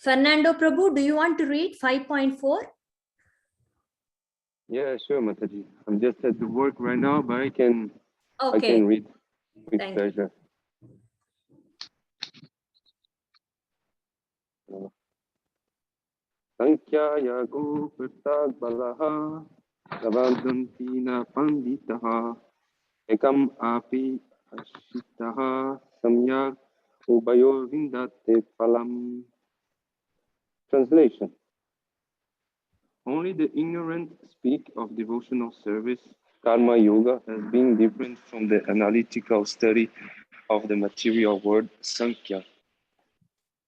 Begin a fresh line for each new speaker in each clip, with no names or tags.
Fernando Prabhu, do you want to read 5.4?
Yeah, sure, Mataji. I'm just at the work right now, but I can
Okay.
read with
Thank
pleasure. Sankhya go prasad balaha Navadantina panditaha Ekam api ashitaha Samyak ubayor vindate phalam. Translation. Only the ignorant speak of devotional service, karma yoga, as being different from the analytical study of the material world, Sankhya.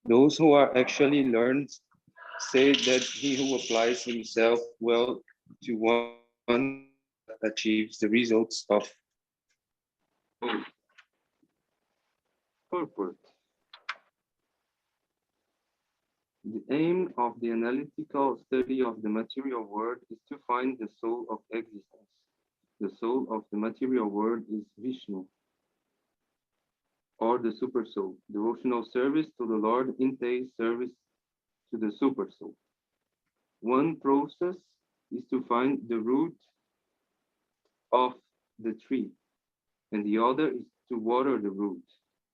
Those who are actually learned say that he who applies himself well to one achieves the results of purport. The aim of the analytical study of the material world is to find the soul of existence. The soul of the material world is Vishnu, or the supersoul. Devotional service to the Lord entails service to the supersoul. One process is to find the root of the tree, and the other is to water the root.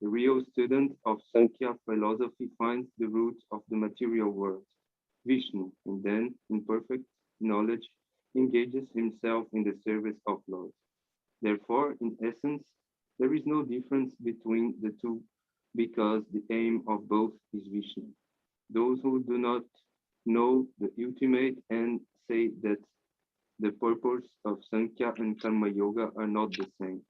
The real student of Sankhya philosophy finds the root of the material world, Vishnu, and then, in perfect knowledge, engages himself in the service of Lord. Therefore, in essence, there is no difference between the two because the aim of both is Vishnu. Those who do not know the ultimate end say that the purpose of Sankhya and Karma Yoga are not the same.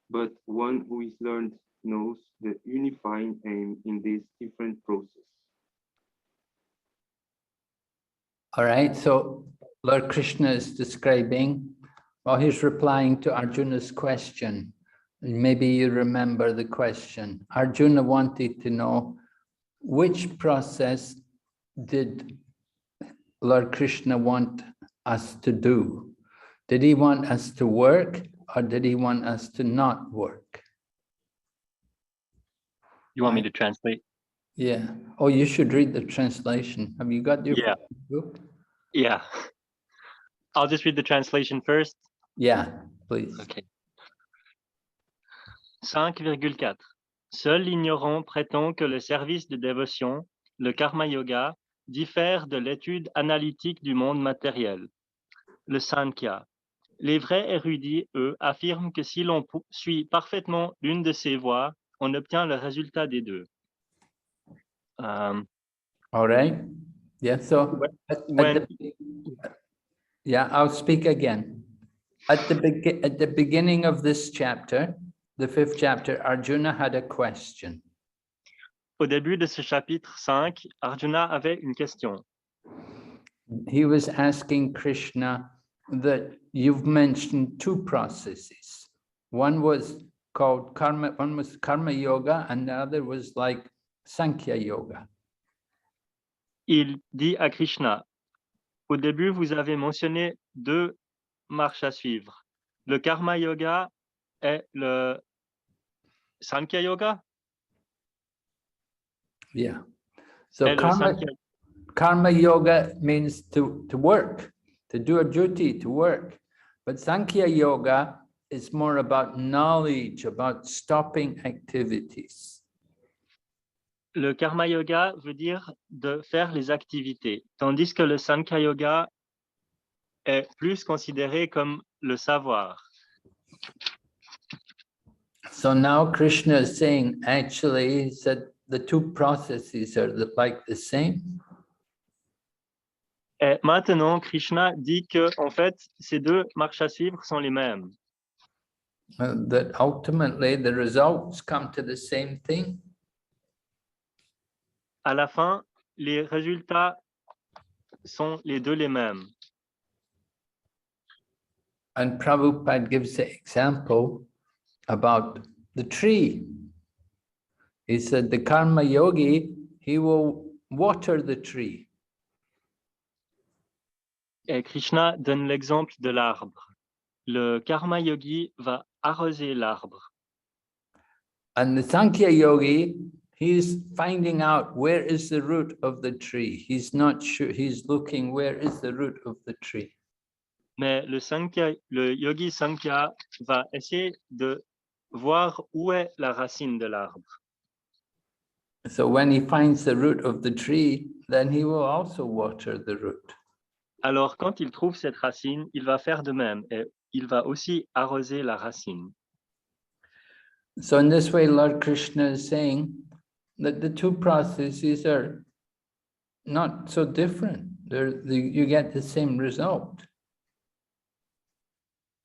But one who is learned knows the unifying aim in this different process.
All right, so Lord Krishna is describing, well, he's replying to Arjuna's question. Maybe you remember the question. Arjuna wanted to know which process did Lord Krishna want us to do? Did he want us to work or did he want us to not work?
You want me to translate?
Yeah. Oh, you should read the translation. Have you got your book?
Yeah. I'll just read the translation first.
Yeah, please.
Okay. 5,4. Seul l'ignorant prétend que le service de dévotion, le karma yoga, diffère de l'étude analytique du monde matériel, le Sankhya. Les vrais érudits, eux, affirment que si l'on suit parfaitement l'une de ces voies, on obtient le résultat des deux.
All right. Yeah, so I'll speak again. At the beginning of this chapter, the 5th chapter, Arjuna had a question.
Au début de ce chapitre 5, Arjuna avait une question.
He was asking Krishna that you've mentioned two processes. One was called karma, one was karma yoga, and the other was like Sankhya yoga.
Il dit à Krishna, au début, vous avez mentionné deux marches à suivre, le karma yoga et le Sankhya yoga.
Yeah. So karma yoga means to work, to do a duty, to work. But Sankhya yoga is more about knowledge, about stopping activities.
Le karma yoga veut dire de faire les activités, tandis que le Sankhya yoga est plus considéré comme le savoir.
So now Krishna is saying, actually, he said the two processes are like the same.
Et maintenant, Krishna dit que, en fait, ces deux marches à suivre sont les mêmes.
That ultimately the results come to the same thing.
À la fin, les résultats sont les deux les mêmes.
And Prabhupada gives the example about the tree. He said the karma yogi, he will water the tree.
Et Krishna donne l'exemple de l'arbre. Le karma yogi va arroser l'arbre.
And the Sankhya yogi, he's finding out where is the root of the tree. He's not sure, he's looking where is the root of the tree.
Mais le yogi Sankhya va essayer de voir où est la racine de l'arbre.
So when he finds the root of the tree, then he will also water the root.
Alors, quand il trouve cette racine, il va faire de même et il va aussi arroser la racine.
So in this way, Lord Krishna is saying that the two processes are not so different. You get the same result.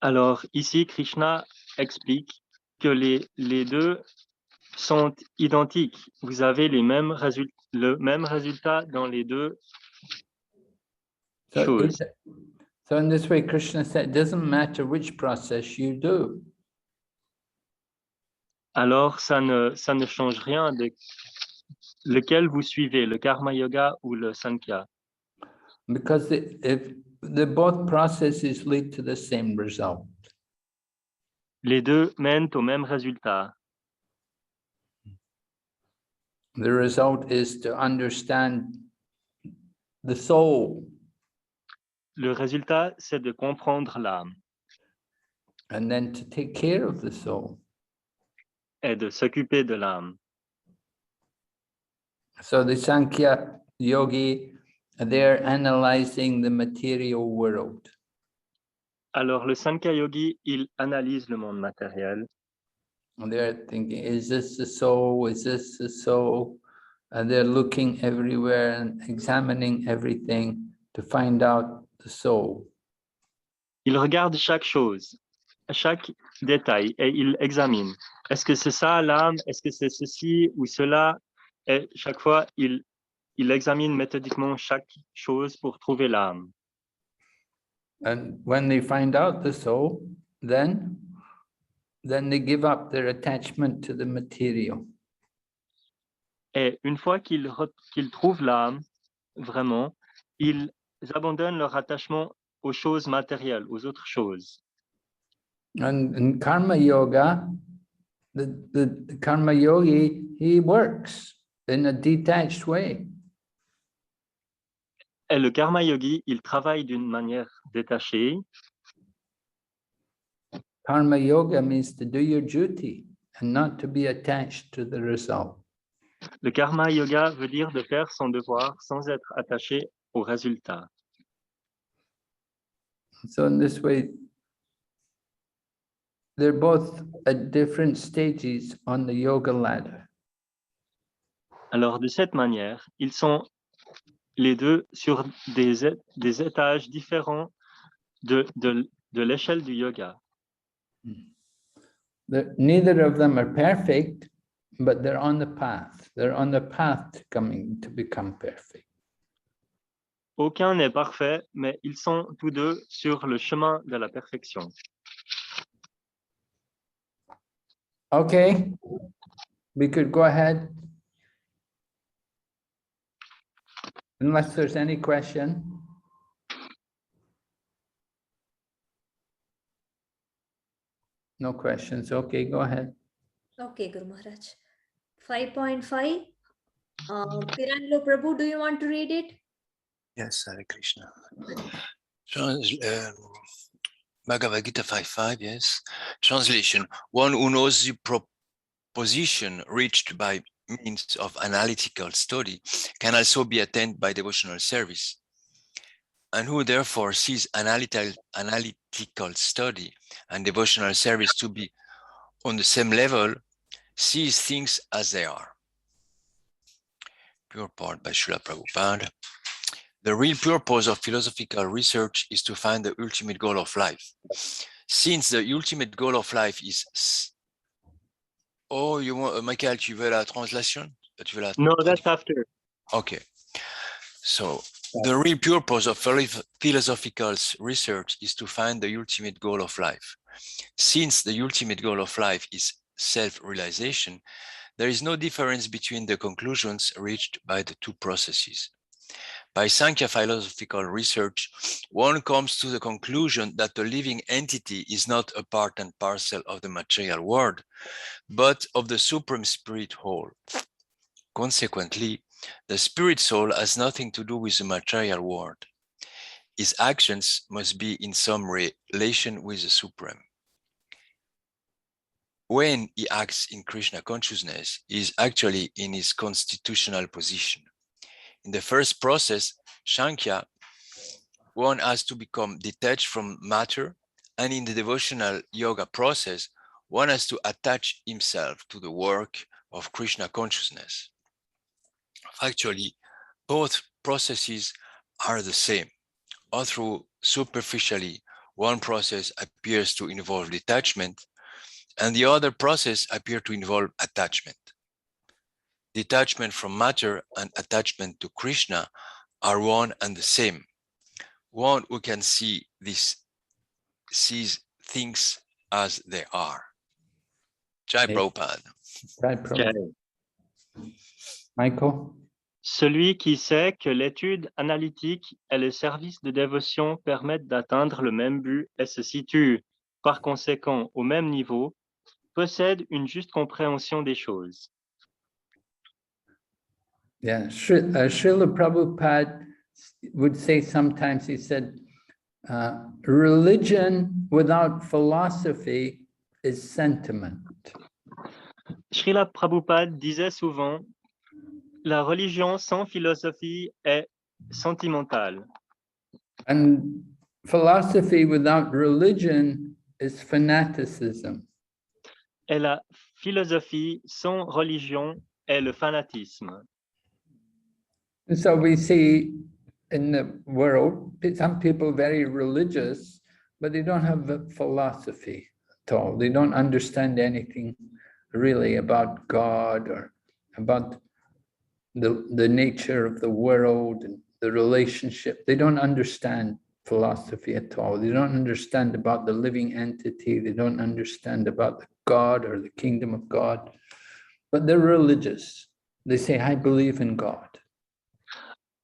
Alors, ici, Krishna explique que les deux sont identiques. Vous avez le même résultat dans les deux choses.
So in this way, Krishna said, it doesn't matter which process you do.
Alors, ça ne change rien de lequel vous suivez, le karma yoga ou le sankhya.
Because if the both processes lead to the same result.
Les deux mènent au même résultat.
The result is to understand the soul.
Le résultat, c'est de comprendre l'âme.
And then to take care of the soul.
Et de s'occuper de l'âme.
So the Sankhya yogi, they're analyzing the material world.
Alors, le Sankhya yogi, il analyse le monde matériel.
And they're thinking, is this the soul? Is this the soul? And they're looking everywhere and examining everything to find out the soul.
Il regarde chaque chose, chaque détail, et il examine. Est-ce que c'est ça l'âme? Est-ce que c'est ceci ou cela? Et chaque fois, il examine méthodiquement chaque chose pour trouver l'âme.
And when they find out the soul, then they give up their attachment to the material.
Et une fois qu'ils trouvent l'âme, vraiment, ils abandonnent leur attachement aux choses matérielles, aux autres choses.
And in karma yoga, the karma yogi, he works in a detached way.
Et le karma yogi, il travaille d'une manière détachée.
Karma yoga means to do your duty and not to be attached to the result.
Le karma yoga veut dire de faire son devoir sans être attaché au résultat.
So in this way, they're both at different stages on the yoga ladder.
Alors, de cette manière, ils sont les deux sur des étages différents de l'échelle du yoga.
Neither of them are perfect, but they're on the path. They're on the path to become perfect.
Aucun n'est parfait, mais ils sont tous deux sur le chemin de la perfection.
Okay, we could go ahead. Unless there's any question. No questions. Okay, go ahead.
Okay, Guru Maharaj. 5.5. Piranlo Prabhu, do you want to read it?
Yes, Hare Krishna. Bhagavad Gita 5.5, yes. Translation: one who knows the proposition reached by means of analytical study can also be attained by devotional service, and who therefore sees analytical study and devotional service to be on the same level, sees things as they are. Purport by Srila Prabhupada. The real purpose of philosophical research is to find the ultimate goal of life. Since the ultimate goal of life is... Oh, you want, Michael, tu veux la translation? Tu veux la...
No, that's after.
Okay. So the real purpose of philosophical research is to find the ultimate goal of life. Since the ultimate goal of life is self-realization, there is no difference between the conclusions reached by the two processes. By Sankhya philosophical research, one comes to the conclusion that the living entity is not a part and parcel of the material world, but of the Supreme Spirit whole. Consequently, the spirit soul has nothing to do with the material world. His actions must be in some relation with the Supreme. When he acts in Krishna consciousness, he is actually in his constitutional position. In the first process, Sankhya, one has to become detached from matter, and in the devotional yoga process, one has to attach himself to the work of Krishna consciousness. Actually, both processes are the same, although superficially one process appears to involve detachment and the other process appears to involve attachment. Detachment from matter and attachment to Krishna are one and the same. One who can see this sees things as they are. Jai
Yes.
Prabhupada.
Right, Prabhupada. Michael?
Celui qui sait que l'étude analytique et le service de dévotion permettent d'atteindre le même but et se situe, par conséquent, au même niveau, possède une juste compréhension des choses.
Yeah, Srila Prabhupada would say sometimes, he said, religion without philosophy is sentiment.
Srila Prabhupada disait souvent, la religion sans philosophie est sentimentale.
And philosophy without religion is fanaticism.
Et la philosophie sans religion est le fanatisme.
And so we see in the world, some people very religious, but they don't have a philosophy at all. They don't understand anything really about God or about the nature of the world and the relationship. They don't understand philosophy at all. They don't understand about the living entity. They don't understand about the God or the kingdom of God, but they're religious. They say, I believe in God.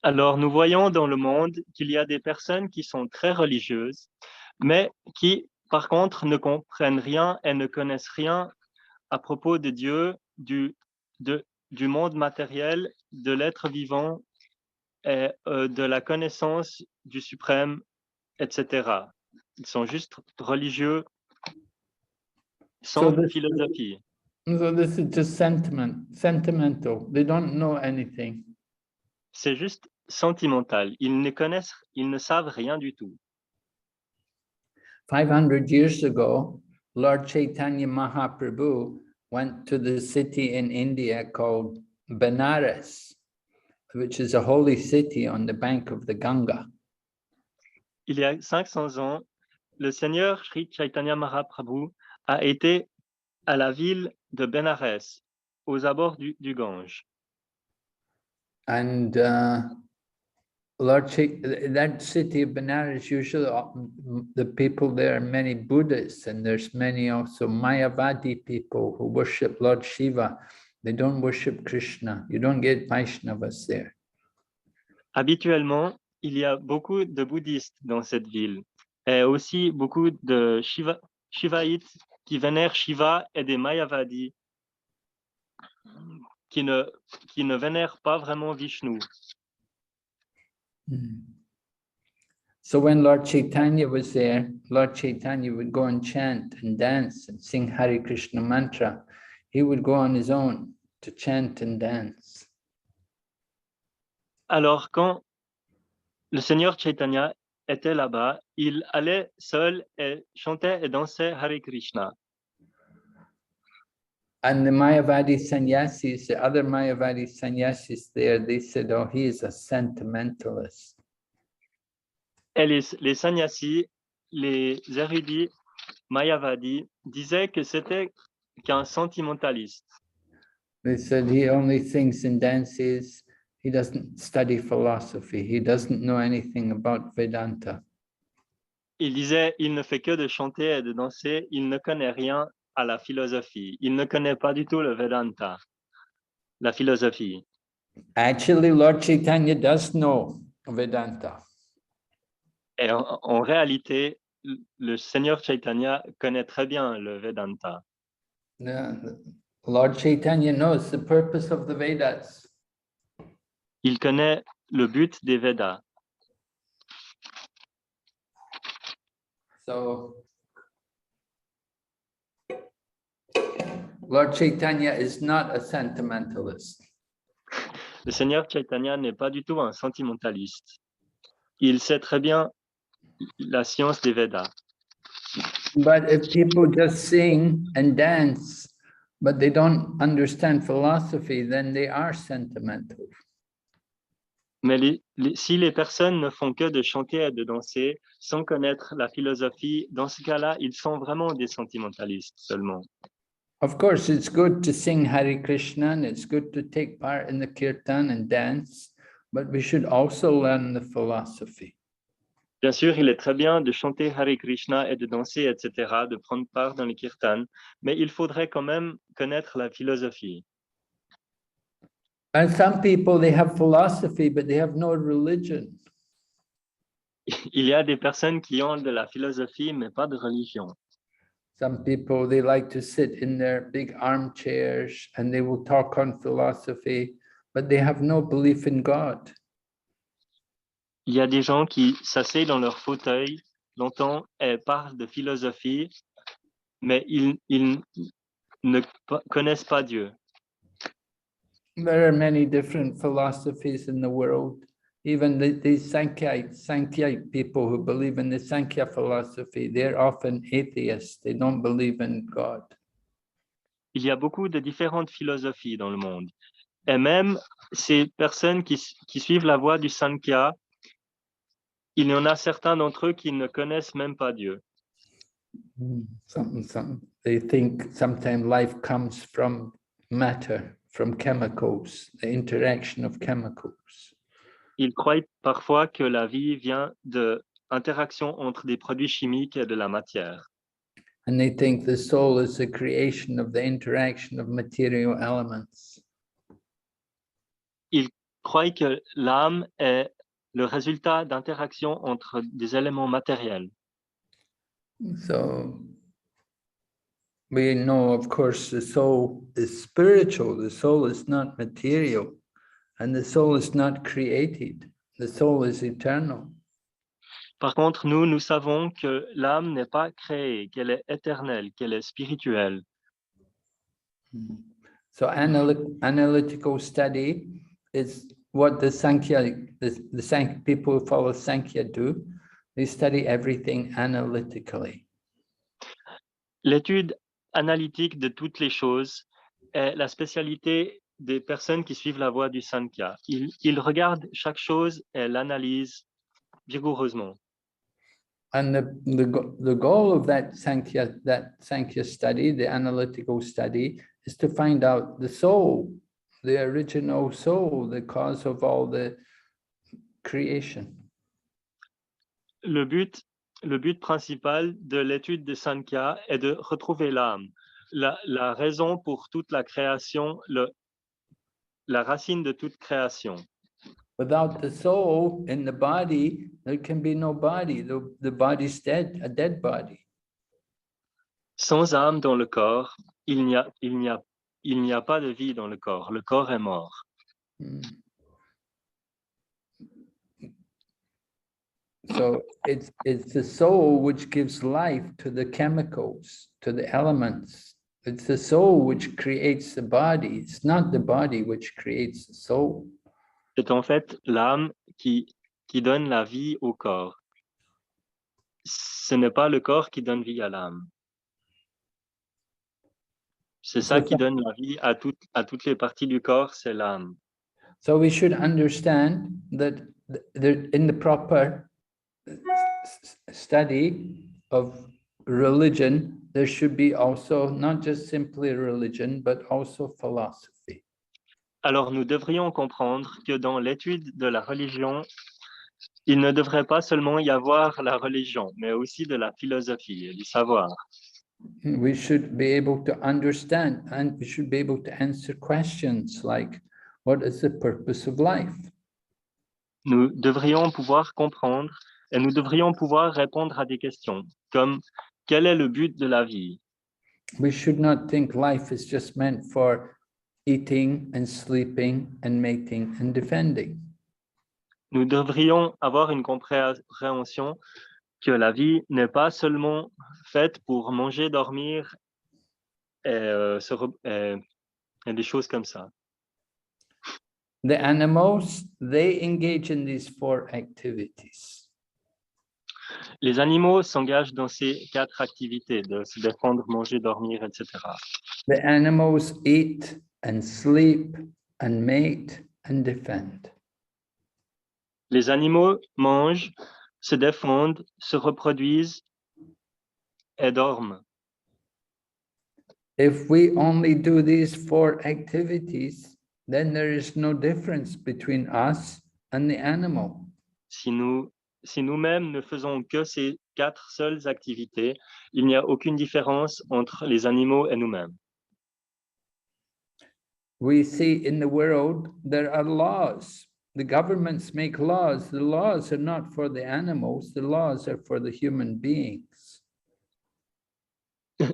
Alors, nous voyons dans le monde qu'il y a des personnes qui sont très religieuses, mais qui, par contre, ne comprennent rien et ne connaissent rien à propos de Dieu, du monde matériel, de l'être vivant et de la connaissance du suprême, etc. Ils sont juste religieux sans philosophie.
So this is just sentimental. They don't know anything.
C'est juste sentimental. Ils ne savent rien du tout.
500 years ago, Lord Chaitanya Mahaprabhu went to the city in India called Benares, which is a holy city on the bank of the Ganga.
Il y a 500 ans, le Seigneur Sri Chaitanya Mahaprabhu a été à la ville de Benares, aux abords du Gange.
And that city of Benares, usually the people there are many Buddhists, and there's many also Mayavadi people who worship Lord Shiva. They don't worship Krishna. You don't get Vaishnavas there.
Habituellement, il y a beaucoup de bouddhistes dans cette ville, et aussi beaucoup de shivaïtes qui vénèrent Shiva et des Mayavadis qui ne vénèrent pas vraiment Vishnu.
So when Lord Chaitanya was there, Lord Chaitanya would go and chant and dance and sing Hare Krishna mantra. He would go on his own to chant and dance.
Alors, quand le Seigneur Chaitanya était là-bas, il allait seul et chantait et dansait Hare Krishna.
And the Mayavadi sannyasis, the other Mayavadi sannyasis there, they said, oh, he is a sentimentalist.
Et les sannyasis, les érudits Mayavadi, disaient que c'était qu'un sentimentaliste.
They said he only sings and dances. He doesn't study philosophy. He doesn't know anything about Vedanta.
Il disait, il ne fait que de chanter et de danser, il ne connaît rien à la philosophie. Il ne connaît pas du tout le Vedanta, la philosophie.
Actually, Lord Chaitanya does know Vedanta.
Et en réalité, le Seigneur Chaitanya connaît très bien le Vedanta.
Lord Chaitanya knows the purpose of the Vedas.
Il connaît le but des Védas.
So Lord Chaitanya is not a sentimentalist.
Le Seigneur Chaitanya n'est pas du tout un sentimentaliste. Il sait très bien la science des Védas.
But if people just sing and dance, but they don't understand philosophy, then they are sentimental.
Mais si les personnes ne font que de chanter et de danser sans connaître la philosophie, dans ce cas-là, ils sont vraiment des sentimentalistes seulement.
Of course, it's good to sing Hare Krishna and it's good to take part in the kirtan and dance, but we should also learn the philosophy.
Bien sûr, il est très bien de chanter Hare Krishna et de danser, etc., de prendre part dans les kirtans, mais il faudrait quand même connaître la philosophie.
And some people, they have philosophy, but they have no religion.
Il y a des personnes qui ont de la philosophie, mais pas de religion.
Some people, they like to sit in their big armchairs and they will talk on philosophy, but they have no belief in God.
Il y a des gens qui s'asseyent dans leur fauteuil longtemps et parlent de philosophie, mais ils ne connaissent pas Dieu.
There are many different philosophies in the world. Even these Sankhya people who believe in the Sankhya philosophy, they're often atheists. They don't believe in God.
Il y a beaucoup de différentes philosophies dans le monde. Et même ces personnes qui suivent la voie du Sankhya, il y en a certains d'entre eux qui ne connaissent même pas Dieu.
They think sometimes life comes from matter, from chemicals, the interaction of chemicals.
Ils croient parfois que la vie vient de l'interaction entre des produits chimiques et de la matière.
And they think the soul is the creation of the interaction of material elements.
Ils croient que l'âme est le résultat d'interaction entre des éléments matériels.
So we know, of course, the soul is spiritual. The soul is not material, and the soul is not created. The soul is eternal.
Par contre, nous savons que l'âme n'est pas créée, qu'elle est éternelle, qu'elle est spirituelle.
So analytical study is what the Sankhya, the Sankhya people who follow Sankhya do. They study everything analytically.
L'étude analytique de toutes les choses est la spécialité des personnes qui suivent la voie du Sankhya. Ils regardent chaque chose et l'analysent vigoureusement.
And the goal of that Sankhya study, the analytical study, is to find out the soul, the original soul, the cause of all the creation.
Le but principal de l'étude de Sankhya est de retrouver l'âme, la raison pour toute la création, la racine de toute création.
Without the soul in the body, there can be no body. The body's dead, a dead body.
Sans âme dans le corps, il n'y a pas de vie dans le corps. Le corps est mort.
So it's the soul which gives life to the chemicals, to the elements. It's the soul which creates the body. It's not the body which creates the soul.
C'est en fait l'âme qui donne la vie au corps. Ce n'est pas le corps qui donne vie à l'âme. C'est ça qui donne la vie à toutes les parties du corps, c'est l'âme.
So we should understand that in the proper study of religion, there should be also not just simply religion, but also philosophy.
Alors nous devrions comprendre que dans l'étude de la religion, il ne devrait pas seulement y avoir la religion, mais aussi de la philosophie et du savoir.
We should be able to understand and we should be able to answer questions like, what is the purpose of life?
Nous devrions pouvoir comprendre et nous devrions pouvoir répondre à des questions comme quel est le but de la vie?
we should not think life is just meant for eating and sleeping and mating and defending.
Nous devrions avoir une compréhension que la vie n'est pas seulement faite pour manger, dormir et des choses comme ça.
The animals, they engage in these 4 activities.
Les animaux s'engagent dans ces 4 activités, de se défendre, manger, dormir, etc.
The animals eat and sleep and mate and defend.
Les animaux mangent, se défendent, se reproduisent et dorment.
If we only do these 4 activities, then there is no difference between us and the animal.
Si nous-mêmes ne faisons que ces 4 seules activités, il n'y a aucune différence entre les animaux et nous-mêmes.
We see in the world, there are laws. The governments make laws. The laws are not for the animals. The laws are for the human beings.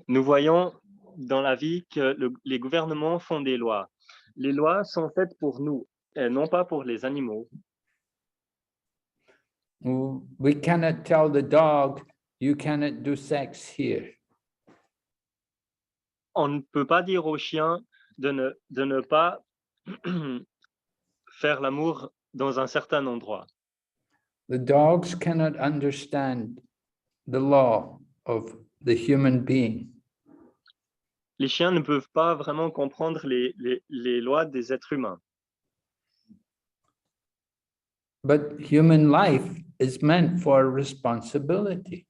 Nous voyons dans la vie que les gouvernements font des lois. Les lois sont faites pour nous et non pas pour les animaux.
We cannot tell the dog, you cannot do sex here.
On ne peut pas dire au chien de ne pas faire l'amour dans un certain endroit.
The dogs cannot understand the law of the human being.
Les chiens ne peuvent pas vraiment comprendre les lois des êtres humains.
But human life is meant for responsibility.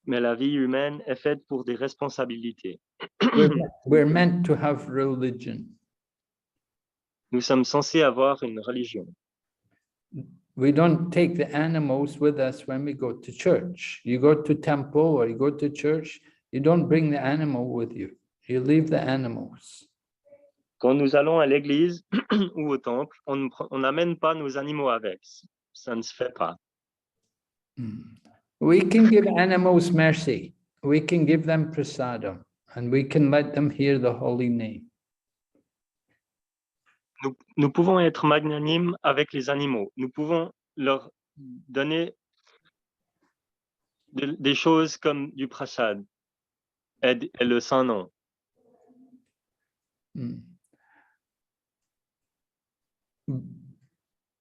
Mais la vie humaine est faite pour des responsabilités.
We're meant to have religion.
Nous sommes censés avoir une religion.
We don't take the animals with us when we go to church. You go to temple or you go to church, you don't bring the animal with you. You leave the animals.
Quand nous allons à l'église ou au temple, on n'amène pas nos animaux avec. Ça ne se fait pas.
We can give animals mercy. We can give them prasadam, and we can let them hear the holy name.
Nous pouvons être magnanimes avec les animaux. Nous pouvons leur donner des choses comme du prasad et le Saint-Nom.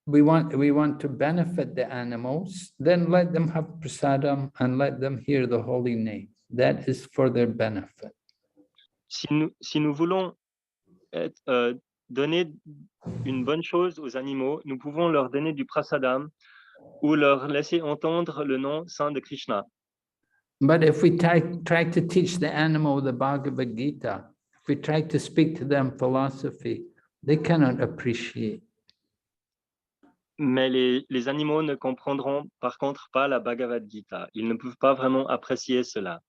We want to benefit the animals, then let them have prasadam and let them hear the holy name. That is for their benefit.
Si nous voulons donner une bonne chose aux animaux, nous pouvons leur donner du prasadam ou leur laisser entendre le nom saint de Krishna.
But if we try to teach the animal the Bhagavad Gita, if we try to speak to them philosophy, they cannot appreciate.
Mais les animaux ne comprendront par contre pas la Bhagavad Gita. Ils ne peuvent pas vraiment apprécier cela.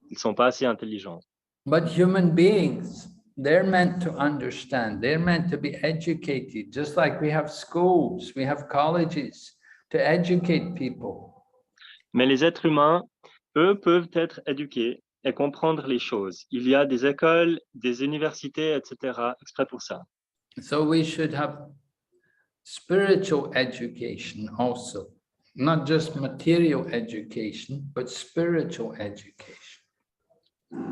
Ils ne sont pas assez intelligents.
But human beings, they're meant to understand. They're meant to be educated, just like we have schools, we have colleges to educate people.
Mais les êtres humains, eux, peuvent être éduqués et comprendre les choses. Il y a des écoles, des universités, etc., exprès pour ça.
So we should have spiritual education also, not just material education, but spiritual education.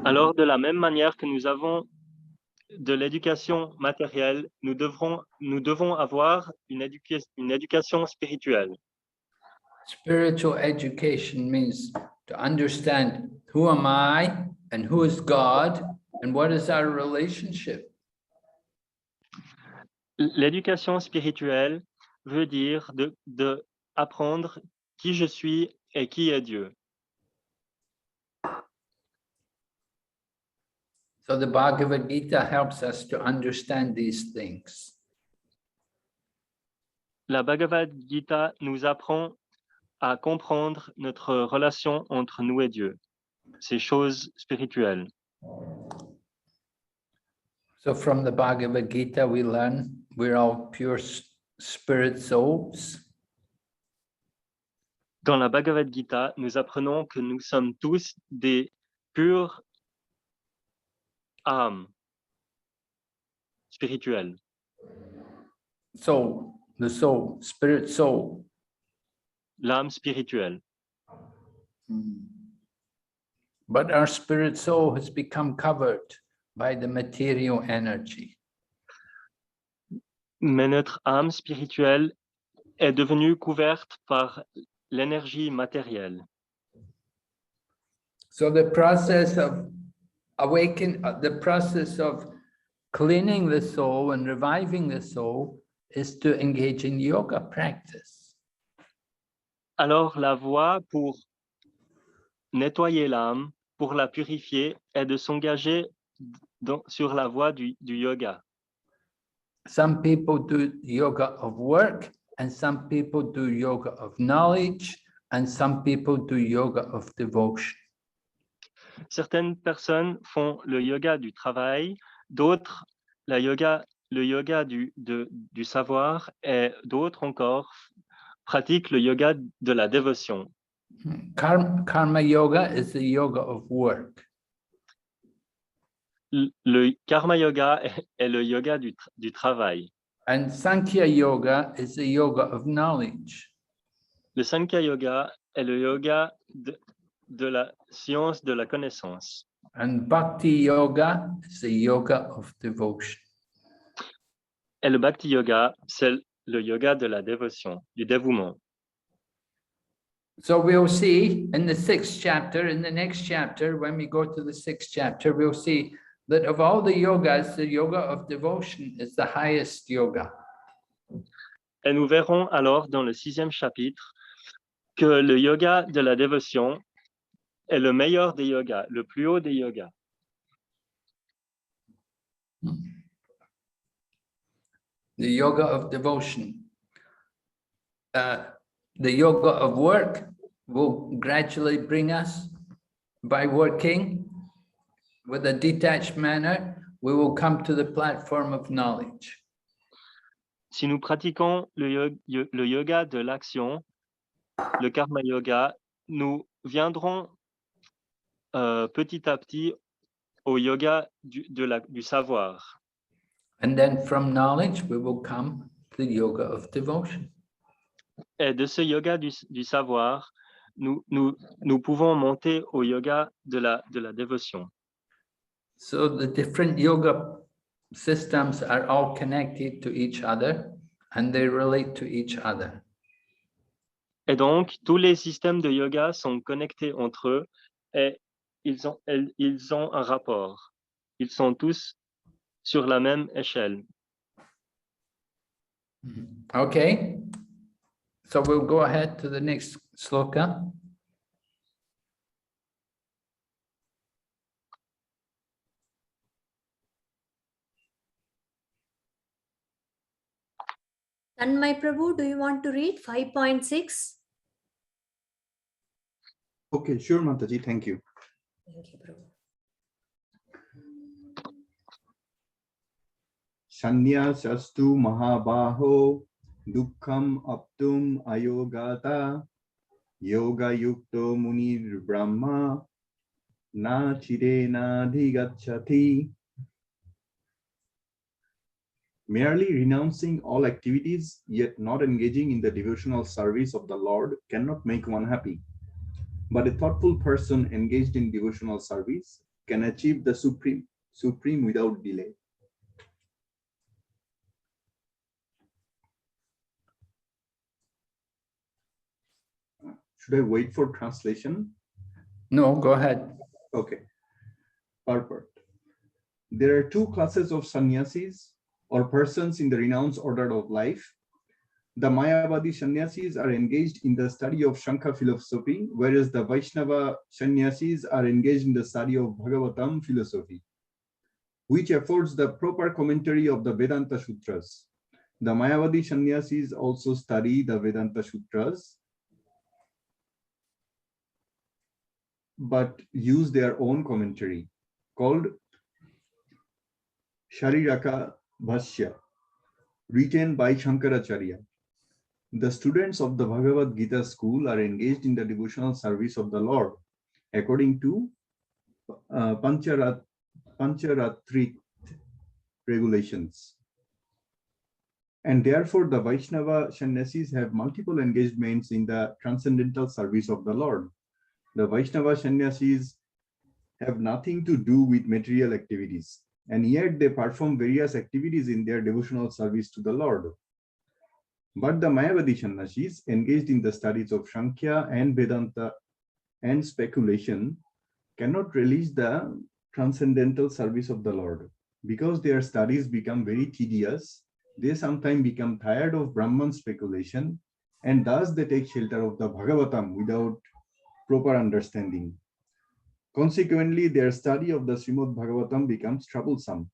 Alors, de la même manière que nous avons de l'éducation matérielle, nous devons avoir une éducation spirituelle.
Spiritual education means to understand who am I and who is God and what is our relationship.
L'éducation spirituelle veut dire de apprendre qui je suis et qui est Dieu.
So the Bhagavad Gita helps us to understand these things.
La Bhagavad Gita nous apprend à comprendre notre relation entre nous et Dieu, ces choses spirituelles.
So from the Bhagavad Gita, we learn we're all pure spirit souls.
Dans la Bhagavad Gita, nous apprenons que nous sommes tous des purs âme spirituelle.
Soul, the soul, spirit soul.
L'âme spirituelle.
But our spirit soul has become covered by the material energy.
Mais notre âme spirituelle est devenue couverte par l'énergie matérielle.
So the process of the process of cleaning the soul and reviving the soul is to engage in yoga practice.
Alors la voie pour nettoyer l'âme, pour la purifier, est de s'engager sur la voie du yoga.
Some people do yoga of work, and some people do yoga of knowledge, and some people do yoga of devotion.
Certaines personnes font le yoga du travail, d'autres le yoga du savoir, et d'autres encore pratiquent le yoga de la dévotion.
Karma yoga is the yoga of work.
Le karma yoga est le yoga du travail.
And Sankhya yoga is the yoga of knowledge.
Le Sankhya yoga est le yoga de la science de la connaissance.
And Bhakti yoga is the yoga of devotion.
Et le Bhakti yoga, c'est le yoga de la dévotion, du dévouement.
So we'll see in the 6th chapter, in the next chapter, when we go to the 6th chapter, we'll see that of all the yogas, the yoga of devotion is the highest yoga.
Et nous verrons alors dans le 6e chapitre que le yoga de la dévotion est le meilleur des yogas, le plus haut des yogas.
The yoga of devotion. The yoga of work will gradually bring us, by working with a detached manner, we will come to the platform of knowledge.
Si nous pratiquons le yoga de l'action, le karma yoga, nous viendrons petit à petit au yoga du savoir.
And then from knowledge, we will come to the yoga of devotion.
Et de ce yoga du savoir, nous pouvons monter au yoga de la dévotion.
So the different yoga systems are all connected to each other and they relate to each other.
Et donc, tous les systèmes de yoga sont connectés entre eux et ils ont un rapport. Ils sont tous sur la même échelle.
Okay, so we'll go ahead to the next sloka.
Tanmay Prabhu, do you want to read 5.6?
Okay, sure, Mataji, thank you.
Thank you, Prabhu.
Sanyasastu mahabaho dukkham aptum ayogata yoga yukto munir brahma na chirena dhigacchati. Merely renouncing all activities, yet not engaging in the devotional service of the Lord cannot make one happy. But a thoughtful person engaged in devotional service can achieve the supreme without delay. Should I wait for translation?
No, go ahead.
Okay. Purport. There are two classes of sannyasis or persons in the renounced order of life. The Mayavadi sannyasis are engaged in the study of Shankha philosophy, whereas the Vaishnava sannyasis are engaged in the study of Bhagavatam philosophy, which affords the proper commentary of the Vedanta Sutras. The Mayavadi sannyasis also study the Vedanta Sutras, but use their own commentary called Shariraka Bhashya, written by Shankaracharya. The students of the Bhagavad Gita school are engaged in the devotional service of the Lord according to Pancharatrik regulations. And therefore, the Vaishnava sannyasis have multiple engagements in the transcendental service of the Lord. The Vaishnava sannyasis have nothing to do with material activities, and yet they perform various activities in their devotional service to the Lord. But the Mayavadi sannyasis, engaged in the studies of Sankhya and Vedanta and speculation, cannot release the transcendental service of the Lord. Because their studies become very tedious, they sometimes become tired of Brahman speculation, and thus they take shelter of the Bhagavatam without proper understanding. Consequently, their study of the Srimad Bhagavatam becomes troublesome.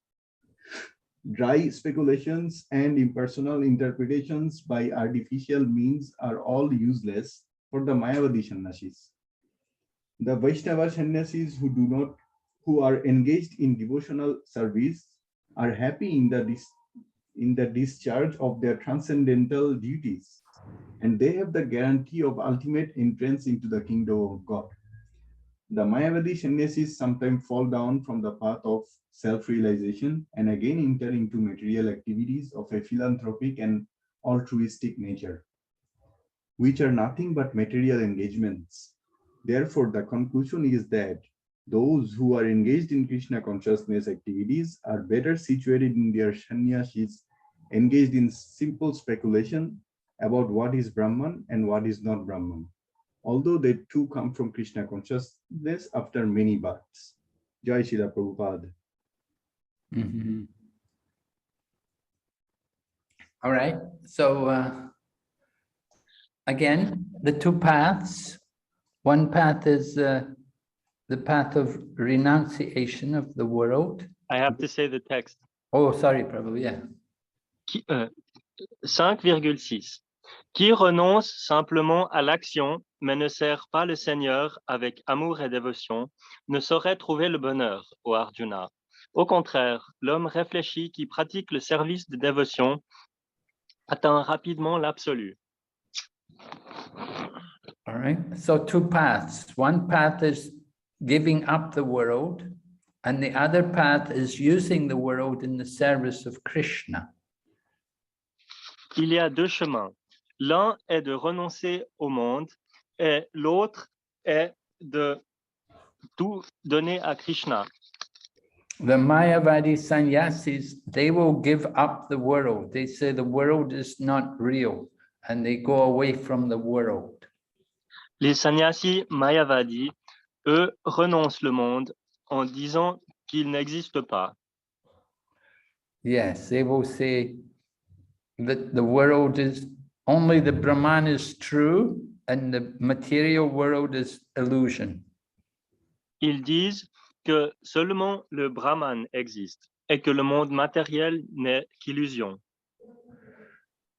Dry speculations and impersonal interpretations by artificial means are all useless for the Mayavadi sannyasis. The Vaishnava sannyasis who are engaged in devotional service are happy in the discharge of their transcendental duties, and they have the guarantee of ultimate entrance into the kingdom of God. The Mayavadi sannyasis sometimes fall down from the path of self-realization and again enter into material activities of a philanthropic and altruistic nature, which are nothing but material engagements. Therefore, the conclusion is that those who are engaged in Krishna consciousness activities are better situated in their sannyasis engaged in simple speculation about what is Brahman and what is not Brahman, although they too come from Krishna consciousness after many births. Jai Srila Prabhupada.
Mhm. All right. So again, the two paths. One path is the path of renunciation of the world.
I have to say the text.
Oh, sorry, Prabhu. Yeah.
5,6. Qui renonce simplement à l'action, mais ne sert pas le Seigneur avec amour et dévotion, ne saurait trouver le bonheur, ô Arjuna. Au contraire, l'homme réfléchi qui pratique le service de dévotion atteint rapidement l'absolu.
All right. So two paths. One path is giving up the world, and the other path is using the world in the service of Krishna.
Il y a deux chemins. L'un est de renoncer au monde et l'autre est de tout donner à Krishna.
The Mayavadi sannyasis, they will give up the world. They say the world is not real, and they go away from the world.
Les sannyasis mayavadis, eux, renoncent le monde en disant qu'il n'existe pas.
Yes, they will say that the world is, only the Brahman is true, and the material world is illusion.
Ils disent que seulement le Brahman existe et que le monde matériel n'est qu'illusion.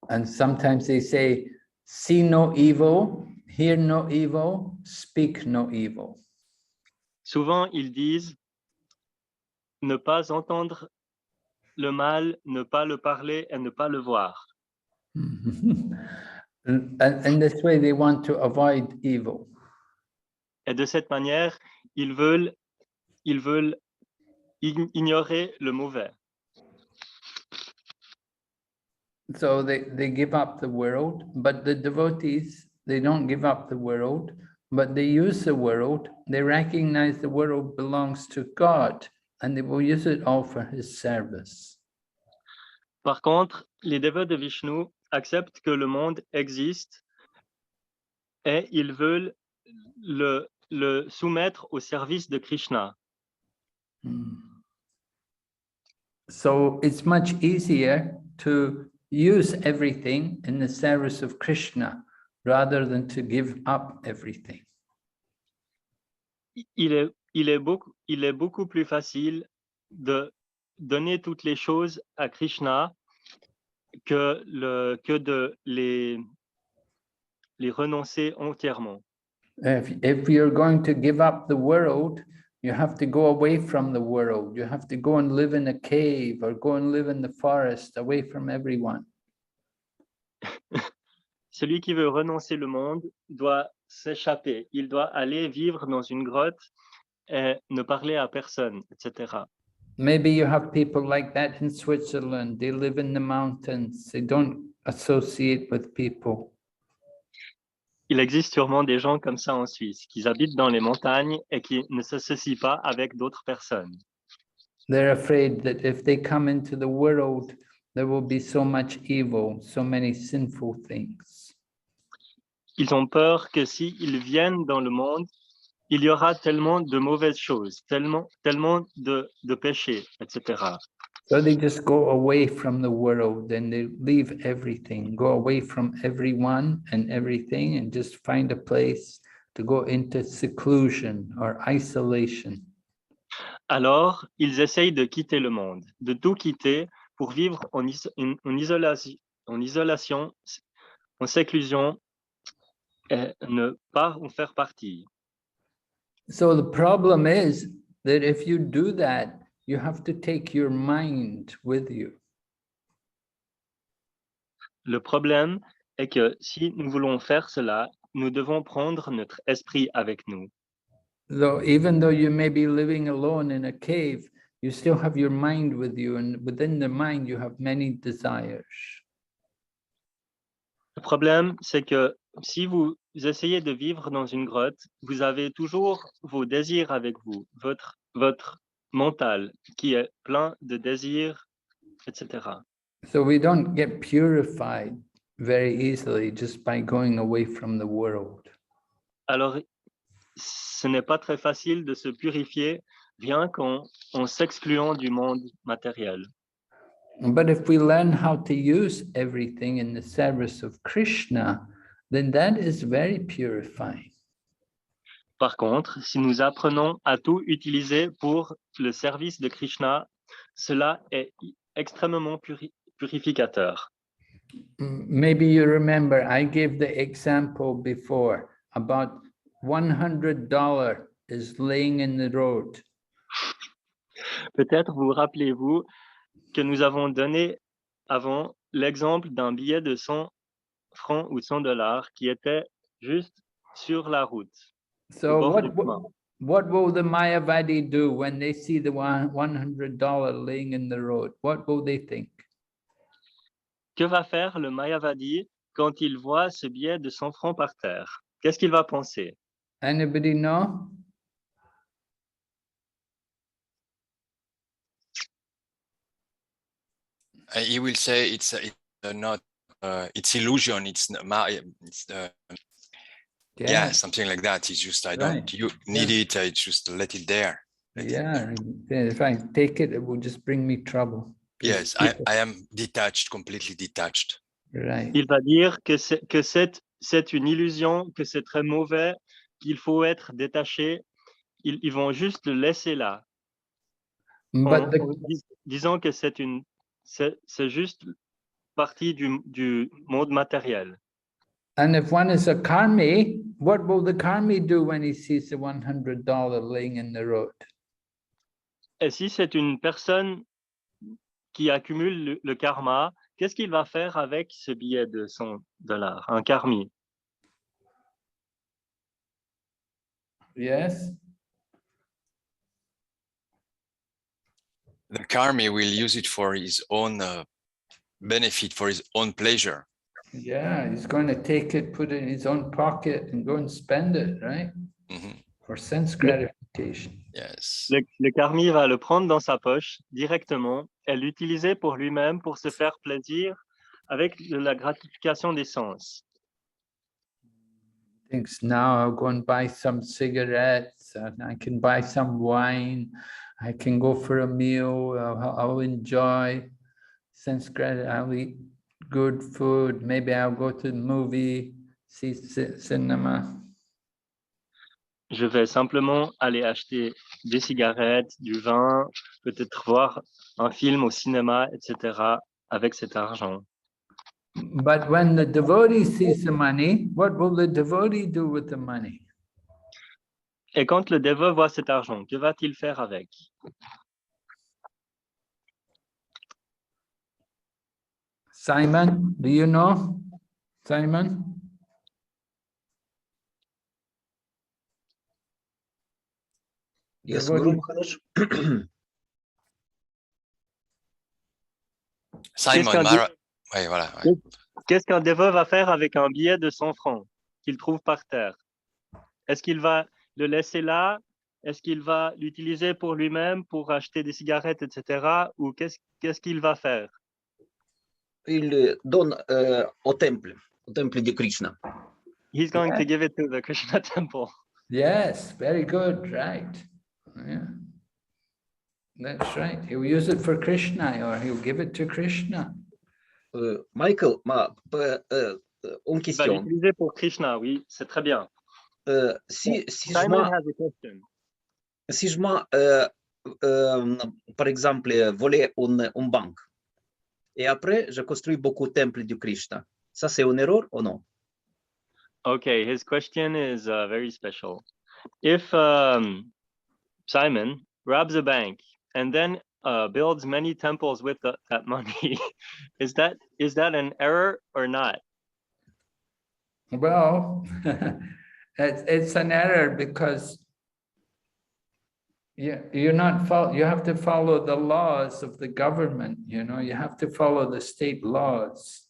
And sometimes they say, see no evil, hear no evil, speak no evil.
Souvent, ils disent ne pas entendre le mal, ne pas le parler et ne pas le voir.
And this way they want to avoid evil.
Et de cette manière, ils veulent ignorer le mauvais.
So they give up the world, but the devotees, they don't give up the world, but they use the world. They recognize the world belongs to God, and they will use it all for his service.
Par contre, les dévots de Vishnu acceptent que le monde existe et ils veulent le soumettre au service de Krishna.
So it's much easier to use everything in the service of Krishna rather than to give up everything.
Il est beaucoup plus facile de donner toutes les choses à Krishna que de les renoncer entièrement.
If you're going to give up the world, you have to go away from the world. You have to go and live in a cave or go and live in the forest away from everyone.
Celui qui veut renoncer le monde doit s'échapper. Il doit aller vivre dans une grotte et ne parler à personne, etc.
Maybe you have people like that in Switzerland. They live in the mountains. They don't associate with people.
Il existe sûrement des gens comme ça en Suisse, qui habitent dans les montagnes et qui ne s'associent pas avec d'autres personnes.
They're afraid that if they come into the world, there will be so much evil, so many sinful things.
Ils ont peur que s'ils viennent dans le monde, il y aura tellement de mauvaises choses, tellement de péchés, etc.
So they just go away from the world and they leave everything, go away from everyone and everything and just find a place to go into seclusion or isolation.
Alors, ils essayent de quitter le monde, de tout quitter pour vivre en isolation, en séclusion et ne pas en faire partie.
So the problem is that if you do that, you have to take your mind with you.
Le problème est que si nous voulons faire cela, nous devons prendre notre esprit avec nous.
Though even though you may be living alone in a cave, you still have your mind with you, and within the mind you have many desires.
Le problème, c'est que si vous essayez de vivre dans une grotte, vous avez toujours vos désirs avec vous, votre mental qui est plein de désirs, etc.
So we don't get purified very easily just by going away from the world.
Alors, ce n'est pas très facile de se purifier rien qu'en s'excluant du monde matériel.
But if we learn how to use everything in the service of Krishna, then that is very purifying.
Par contre, si nous apprenons à tout utiliser pour le service de Krishna, cela est extrêmement purificateur.
Maybe you remember I gave the example before about $100 is laying in the road.
Peut-être vous rappelez-vous que nous avons donné avant l'exemple d'un billet de 100 francs ou 100 dollars qui était juste sur la route.
So
au bord du chemin.
what will the Mayavadi do when they see the $100 laying in the road? What will they think?
Que va faire le Mayavadi quand il voit ce billet de 100 francs par terre? Qu'est-ce qu'il va penser?
Anybody know?
He will say it's not it's illusion. It's yeah, something like that. It's just I don't you need it. I just let it there.
Yeah, if I take it, it will just bring me trouble.
Yes, I am detached, completely detached.
Right.
Il va dire que c'est une illusion, que c'est très mauvais, qu'il faut être détaché. Ils vont juste le laisser là, en disant que c'est juste partie du monde matériel.
And if one is a karmi, what will the karmi do when he sees the $100 laying in the road?
Et si c'est une personne qui accumule le karma, qu'est-ce qu'il va faire avec ce billet de 100 dollars, un karmi?
Yes.
The karmi will use it for his own benefit, for his own pleasure.
Yeah, he's going to take it, put it in his own pocket and go and spend it, right? For sense gratification.
Yes.
Le karmi va le prendre dans sa poche directement et l'utiliser pour lui-même, pour se faire plaisir avec la gratification des sens.
Thinks now I'll go and buy some cigarettes and I can buy some wine. I can go for a meal. I'll enjoy sense gratification. I'll eat good food. Maybe I'll go to the movie, see cinema.
Je vais simplement aller acheter des cigarettes, du vin, peut-être voir un film au cinéma, etc. avec cet argent.
But when the devotee sees the money, what will the devotee do with the money?
Et quand le dévot voit cet argent, que va-t-il faire avec?
Simon, do you know? Simon?
Yes, Guru Maharaj.
Simon ouais, voilà. Ouais.
Qu'est-ce qu'un dévot va faire avec un billet de 100 francs qu'il trouve par terre? Est-ce qu'il va le laisser là? Est-ce qu'il va l'utiliser pour lui-même, pour acheter des cigarettes, etc. Ou qu'est-ce qu'il va faire?
Il donne au temple de Krishna.
He's going to give it to the Krishna temple.
Yes, very good, right. Yeah. That's right. He'll use it for Krishna or he'll give it to Krishna.
Michael, une
Il va
question.
l'utiliser pour Krishna, oui, c'est très bien.
Si
Simon has a question.
si je par exemple, voler une banque et après, je construis beaucoup de temples du Krishna, ça c'est une erreur ou non?
Okay, his question is very special. If Simon robs a bank and then builds many temples with that money, is that an error or not?
Well, it's an error because you're not you have to follow the laws of the government, you know, you have to follow the state laws.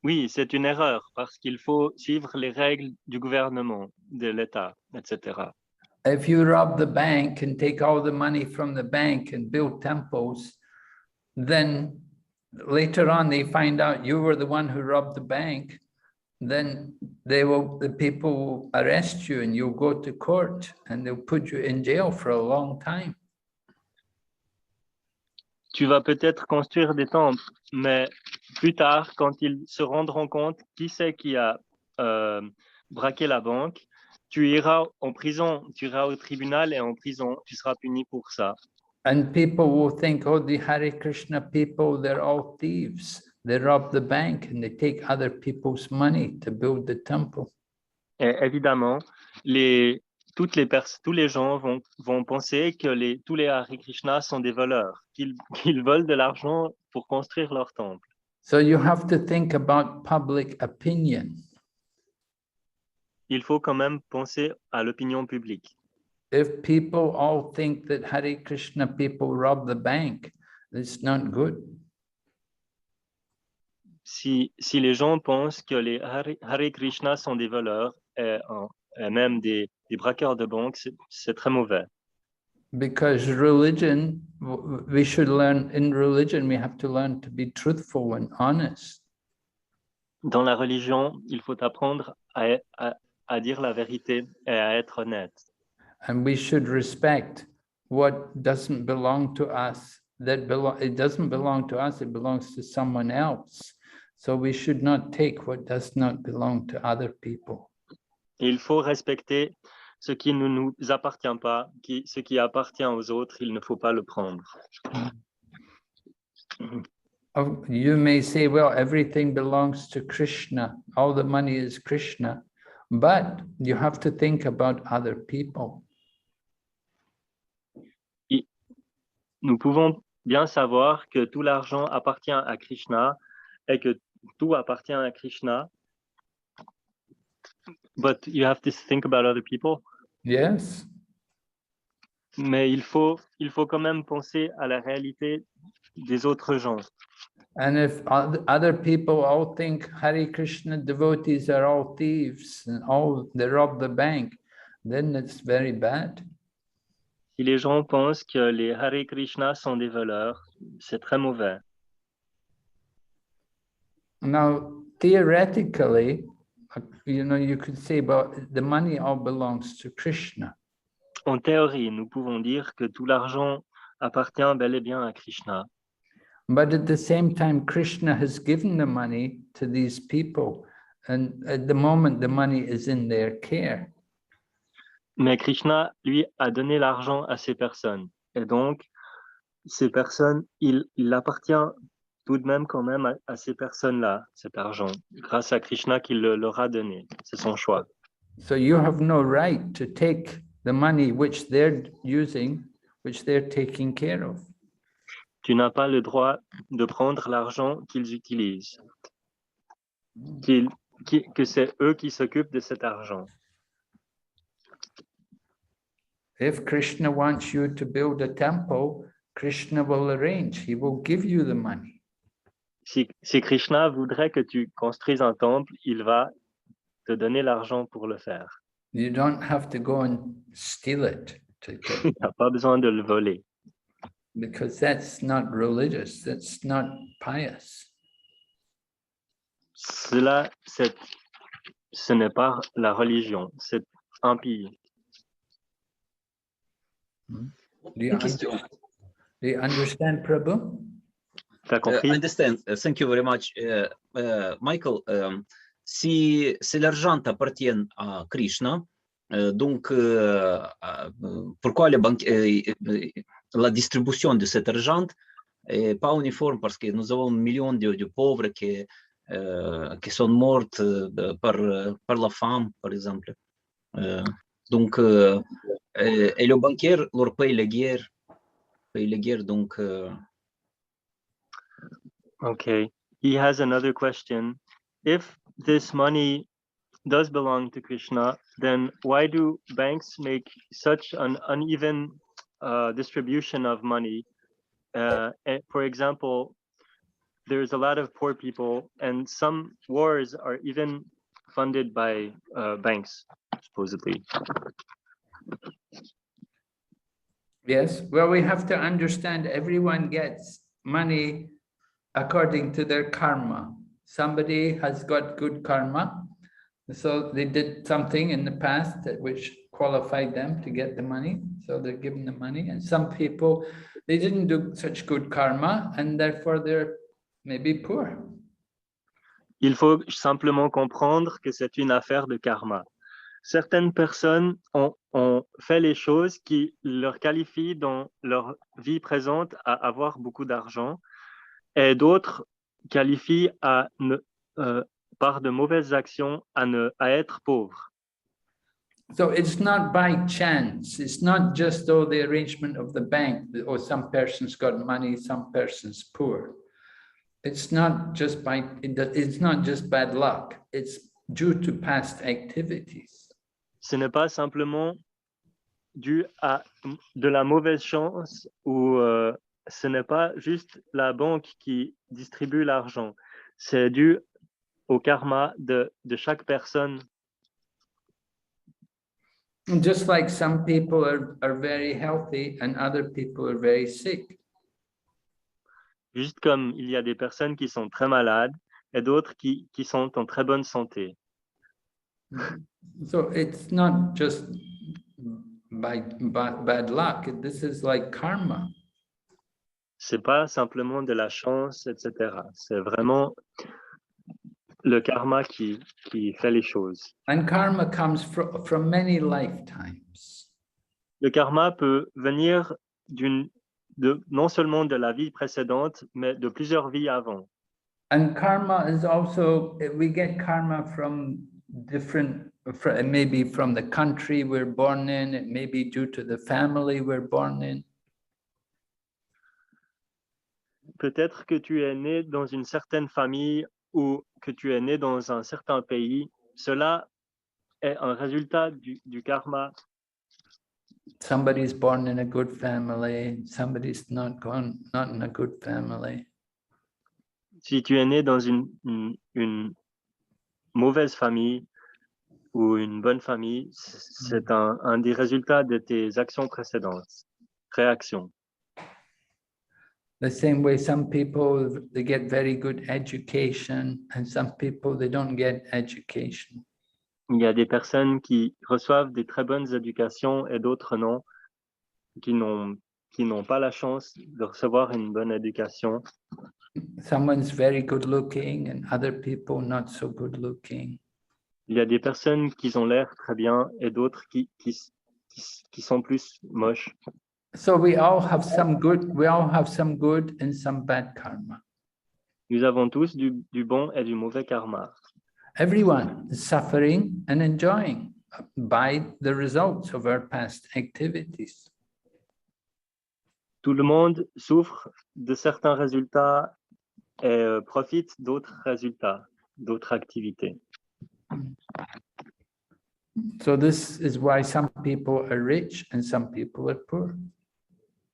Oui, c'est une erreur parce qu'il faut suivre les règles du gouvernement, de l'État, etc.
If you rob the bank and take all the money from the bank and build temples, then later on they find out you were the one who robbed the bank, then the people will arrest you and you'll go to court and they'll put you in jail for a long time.
Tu vas peut-être construire des temples, mais plus tard, quand ils se rendront compte qui c'est qui a braqué la banque, tu iras en prison, tu iras au tribunal et en prison, tu seras puni pour ça.
And people will think, oh, the Hare Krishna people, they're all thieves. They rob the bank and they take other people's money to build the temple.
Et évidemment, tous les gens vont penser que tous les Hare Krishna sont des voleurs, qu'ils volent de l'argent pour construire leur temple.
So you have to think about public opinion.
Il faut quand même penser à l'opinion publique.
If people all think that Hare Krishna people rob the bank, it's not good.
Si les gens pensent que les Hare Krishna sont des voleurs et même des braqueurs de banque, c'est très mauvais.
Because religion, we should learn, in religion, we have to learn to be truthful and honest.
Dans la religion, il faut apprendre à dire la vérité et à être honnête.
And we should respect what doesn't belong to us. It doesn't belong to us, it belongs to someone else. So we should not take what does not belong to other people.
Et il faut respecter ce qui ne nous appartient pas, ce qui appartient aux autres, il ne faut pas le prendre.
You may say, well, everything belongs to Krishna. All the money is Krishna. But you have to think about other people.
Nous pouvons bien savoir que tout l'argent appartient à Krishna et que tout appartient à Krishna. But you have to think about other people.
Yes.
Mais il faut quand même penser à la réalité des autres gens.
And if other people all think Hare Krishna devotees are all thieves and they rob the bank, then it's very bad.
Si les gens pensent que les Hare Krishna sont des voleurs, c'est très mauvais.
Now, theoretically, you know, you could say, but the money all belongs to Krishna.
En théorie, nous pouvons dire que tout l'argent appartient bel et bien à Krishna.
But at the same time, Krishna has given the money to these people. And at the moment, the money is in their care.
Mais Krishna, lui, a donné l'argent à ces personnes. Et donc, ces personnes, il appartient tout de même quand même à ces personnes-là, cet argent, grâce à Krishna qui le leur a donné. C'est son choix.
So you have no right to take the money which they're using, which they're taking care of.
Tu n'as pas le droit de prendre l'argent qu'ils utilisent, que c'est eux qui s'occupent de cet argent.
If Krishna wants you to build a temple, Krishna will arrange. He will give you the money.
Si Krishna voudrait que tu construises un temple, il va te donner l'argent pour le faire.
You don't have to go and steal it to get,
Tu n'as pas besoin de le voler.
because that's not religious. That's not pious.
Cela, ce n'est pas la religion, c'est impie.
Do you,
Une question.
do you understand, Prabhu?
T'as compris?
Understand. Thank you very much. Michael, si l'argent appartient à Krishna, donc pourquoi la distribution de cet argent n'est pas uniforme, parce que nous avons millions de pauvres qui sont morts par la faim, par exemple. Donc, et le banquier leur paye la guerre. Donc...
Okay. He has another question. If this money does belong to Krishna, then why do banks make such an uneven distribution of money? For example, there's a lot of poor people, and some wars are even funded by banks, supposedly.
Yes. Well, we have to understand everyone gets money according to their karma. Somebody has got good karma, so they did something in the past which qualified them to get the money, so they're given the money. And some people, they didn't do such good karma, and therefore they're maybe poor.
Il faut simplement comprendre que c'est une affaire de karma. Certaines personnes ont fait les choses qui leur qualifient dans leur vie présente à avoir beaucoup d'argent, et d'autres qualifient par de mauvaises actions à être pauvres.
So it's not by chance. It's not just the arrangement of the bank, or some person's got money, some person's poor. It's not just bad luck. It's due to past activities.
Ce n'est pas simplement dû à de la mauvaise chance, ou ce n'est pas juste la banque qui distribue l'argent. C'est dû au karma de chaque personne.
Just like some people are very healthy and other people are very sick.
Juste comme il y a des personnes qui sont très malades et d'autres qui sont en très bonne santé.
So it's not just by bad luck. This is like karma.
C'est pas simplement de la chance, etc. C'est vraiment le karma qui fait les choses.
And karma comes from many lifetimes.
Le karma peut venir non seulement de la vie précédente, mais de plusieurs vies avant.
And karma is also, we get karma from different, maybe from the country we're born in, it may be due to the family we're born in.
Peut-être que tu es né dans une certaine famille ou que tu es né dans un certain pays. Cela est un résultat du karma.
Somebody's born in a good family, somebody's not in a good family.
Si tu es né dans une mauvaise famille ou une bonne famille, c'est un des résultats de tes actions précédentes, réactions.
The same way some people, they get very good education and some people, they don't get education.
Il y a des personnes qui reçoivent des très bonnes éducations et d'autres non, qui n'ont pas la chance de recevoir une bonne éducation.
Someone's very good looking and other people not so good looking.
Il y a des personnes qui ont l'air très bien et d'autres qui sont plus moches.
So we all have some good and some bad karma.
Nous avons tous du bon et du mauvais karma.
Everyone is suffering and enjoying by the results of our past activities.
Tout le monde souffre de certains résultats et profite d'autres résultats, d'autres activités.
So this is why some people are rich and some people are poor.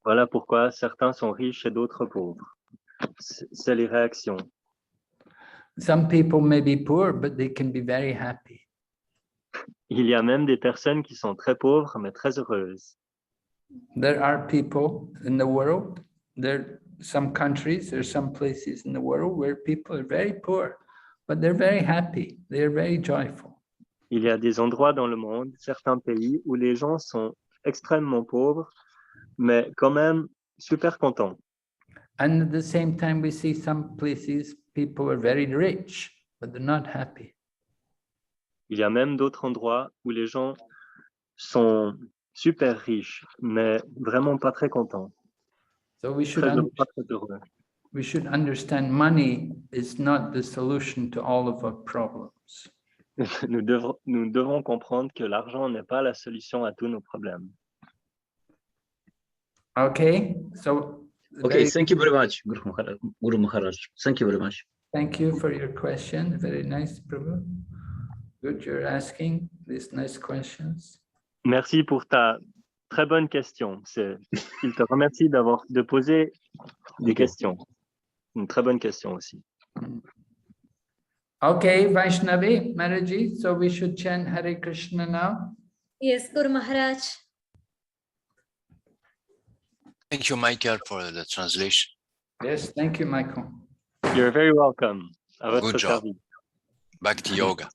Voilà pourquoi certains sont riches et d'autres pauvres. C'est les réactions.
Some people may be poor, but they can be very happy.
Il y a même des personnes qui sont très pauvres, mais très heureuses.
There are people in the world, there some countries, there's some places in the world where people are very poor, but they're very happy, they're very joyful.
Il y a des endroits dans le monde, certains pays, où les gens sont extrêmement pauvres, mais quand même super contents.
And at the same time, we see some places people are very rich, but they're not happy.
Il y a même d'autres endroits où les gens sont super riches, mais vraiment pas très contents.
So we should,
Très heureux, pas très heureux.
we should understand money is not the solution to all of our problems.
Nous devons comprendre que l'argent n'est pas la solution à tous nos problèmes.
Okay, so
Okay, thank you very much, Guru Maharaj. Thank you very much.
thank you for your question. Very nice, Prabhu. Good, you're asking these nice questions.
Merci pour ta très bonne question. Il te remercie de poser des questions. Une très bonne question aussi.
Okay, Vaishnavi, Maraji, so we should chant Hare Krishna now.
Yes, Guru Maharaj.
Thank you, Michael, for the translation.
Yes, thank you, Michael.
You're very welcome. À votre
Good job.
service.
Bhakti Yoga.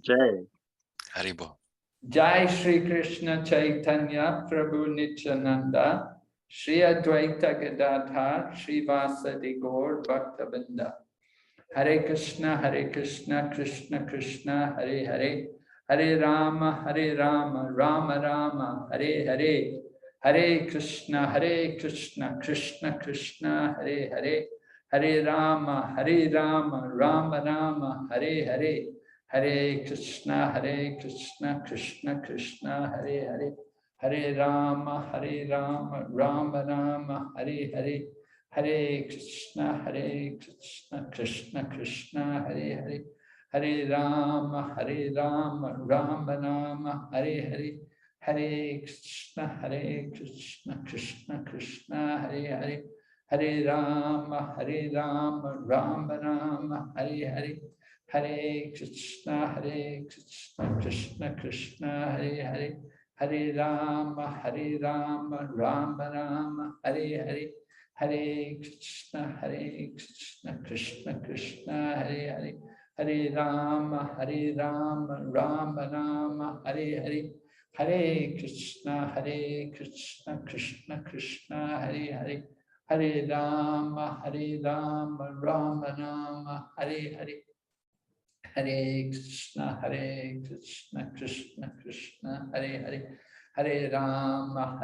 Jai.
Haribo.
Jai Shri Krishna Chaitanya Prabhu Nityananda Shri Advaita Gadadhar Shri Vasadi Gaur Bhaktabinda Hare Krishna Krishna Krishna Hare Hare Hare Rama Rama Rama Hare Hare Hare Krishna Krishna Krishna Hare Hare Hare Rama Rama Rama Hare Hare Hare Krishna Krishna Krishna Hare Hare Hare Rama Rama Rama Hare Hare Hare Krishna Krishna Krishna Hare Hare Hare Rama Rama Rama Hare Hare Hare Krishna Krishna Krishna Hare Hare Hare Rama Rama Rama Hare Hare Hare Krishna Krishna Krishna Hare Hare Hare Rama Rama Rama Hare Hare Hare Krishna Krishna Krishna Hare Hare Hare Rama Rama Rama Hare Hare Hare Krishna Krishna Krishna Hare Hare Hare Rama Rama Rama Hare Hare Hare Krishna Krishna Krishna Hare Hare Hare Rama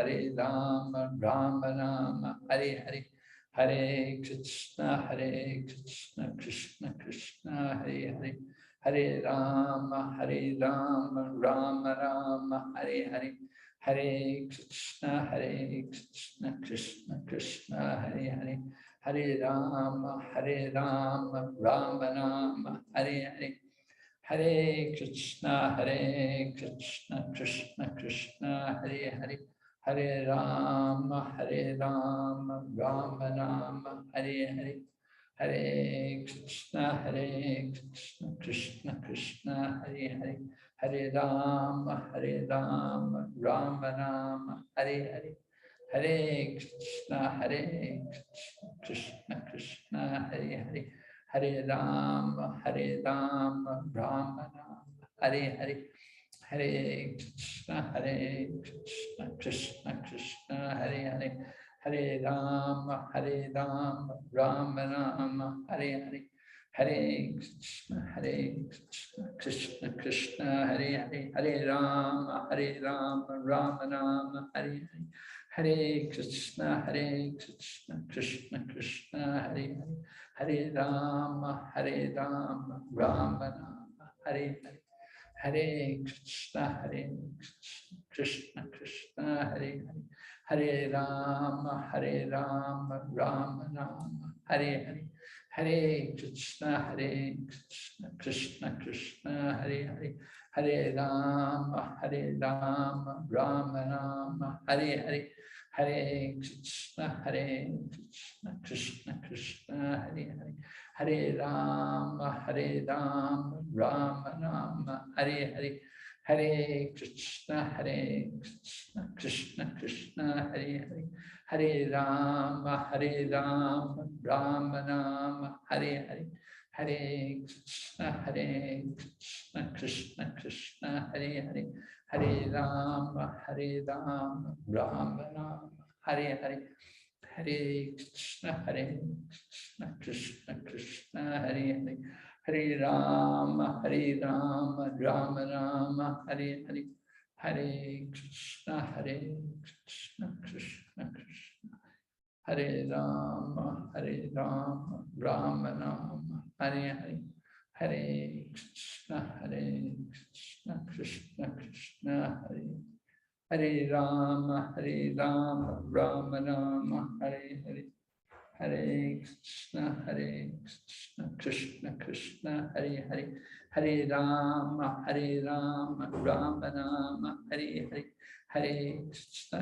Rama Rama Hare Hare Hare Krishna Krishna Krishna Hare Hare Hare Rama Rama Rama Hare Hare Hare Krishna Krishna Krishna Hare Hare Hare Rama Rama Rama Hare Hare Hare Krishna Krishna Krishna Hare Hare Hare Rama Rama Rama Hare Hare Hare Krishna Krishna Krishna Hare Hare Hare Rama Rama Rama Hare Hare Hare Krishna Krishna Krishna Hare Hare Hare Rama Rama Rama Hare Hare Hare Krishna Krishna Krishna Hare Hare Hare Rama Rama Rama Hare Hare Hare Krishna Krishna Krishna Hare Hare Hare Rama Rama Rama Hare Hare Hare Krishna Krishna Krishna Hare Hare Hare Rama Rama Rama Hare Hare Hare Krishna Krishna Krishna Hare Hare Hare Rama Rama Rama Hare Hare Hare Krishna Krishna Krishna Hare Hare Hare Rama Rama Rama Hare Hare Hare Krishna, Krishna Krishna, Hare Hare, Hare Rama, Rama Rama, Hare Hare, Hare Krishna, Krishna Krishna, Hare Hare, Hare Rama, Rama Rama, Hare Hare, Hare Krishna, Krishna Krishna, Hare Hare, Hare Rama, Rama Rama, Hare Hare, Hare Krishna, Krishna Krishna, Hare Hare, Hare Rama, Rama Rama, Hare Hare, Hare Krishna, Krishna Krishna, Hare Rama, Rama Rama, Hare Hare, Hare Krishna, Krishna Krishna, Hare Rama, Rama Rama, Hare Hare, Hare Krishna, Krishna Krishna, Hare Hare, Hare Rama, Rama Rama, Hare Hare, Hare Krishna,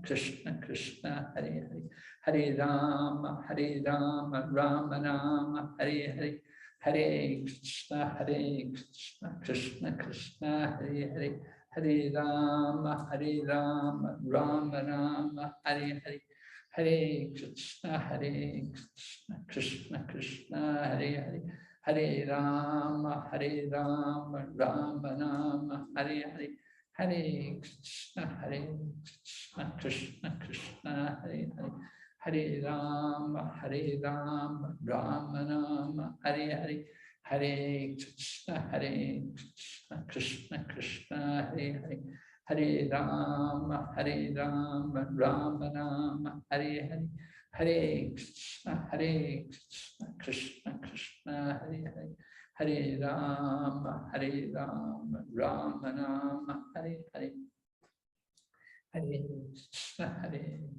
Krishna Krishna, Hare Hare, Hare Rama, Rama Rama, Hare Hare, Hare Krishna, Krishna Krishna, Hare Hare, Hare Rama, Rama Rama, Hare Hare, Hare Krishna, Krishna Krishna, Hare Hare, Hare Rama, Rama Rama, Hare Hare, Hare Krishna, Krishna Krishna, Hare Hare, Hare Rama, Rama Rama, Hare Hare, Hare Krishna, Krishna Krishna, Hare Hare, Hare Rama, Rama Rama, Hare Hare, Hare Krishna, Krishna Krishna, Hare Hare, Hare Rama, Rama Rama, Hare Hare, Hare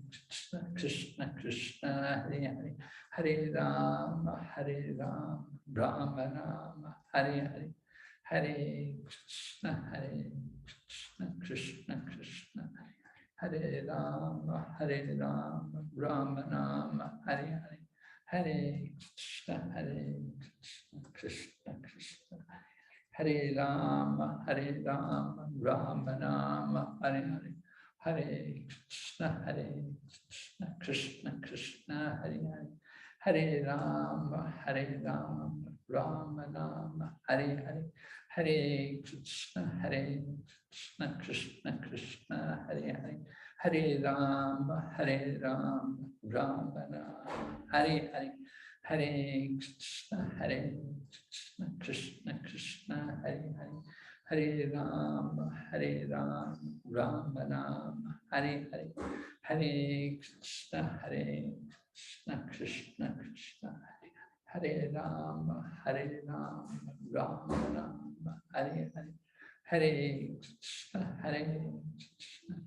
Krishna, Krishna Krishna, Hare Hare, Hare Rama, Rama Rama, Hare Hare, Hare Krishna, Krishna Krishna, Hare Rama, Rama Rama, Hare Hare, Hare Krishna, Krishna Krishna, Hare Rama, Rama Rama, Hare Hare, Hare Krishna, Krishna Krishna, Hare Hare, Hare Rama, Rama Rama, Hare Hare, Hare Krishna, Krishna Krishna, Hare Hare, Hare Rama, Rama Rama, Hare Hare, Hare Krishna, Krishna Krishna, Hare Hare, Hare Rama, Rama Rama, Hare Hare, Hare Krishna, Krishna Krishna, Hare Rama, Rama Rama, Hare Hare, Hare Krishna,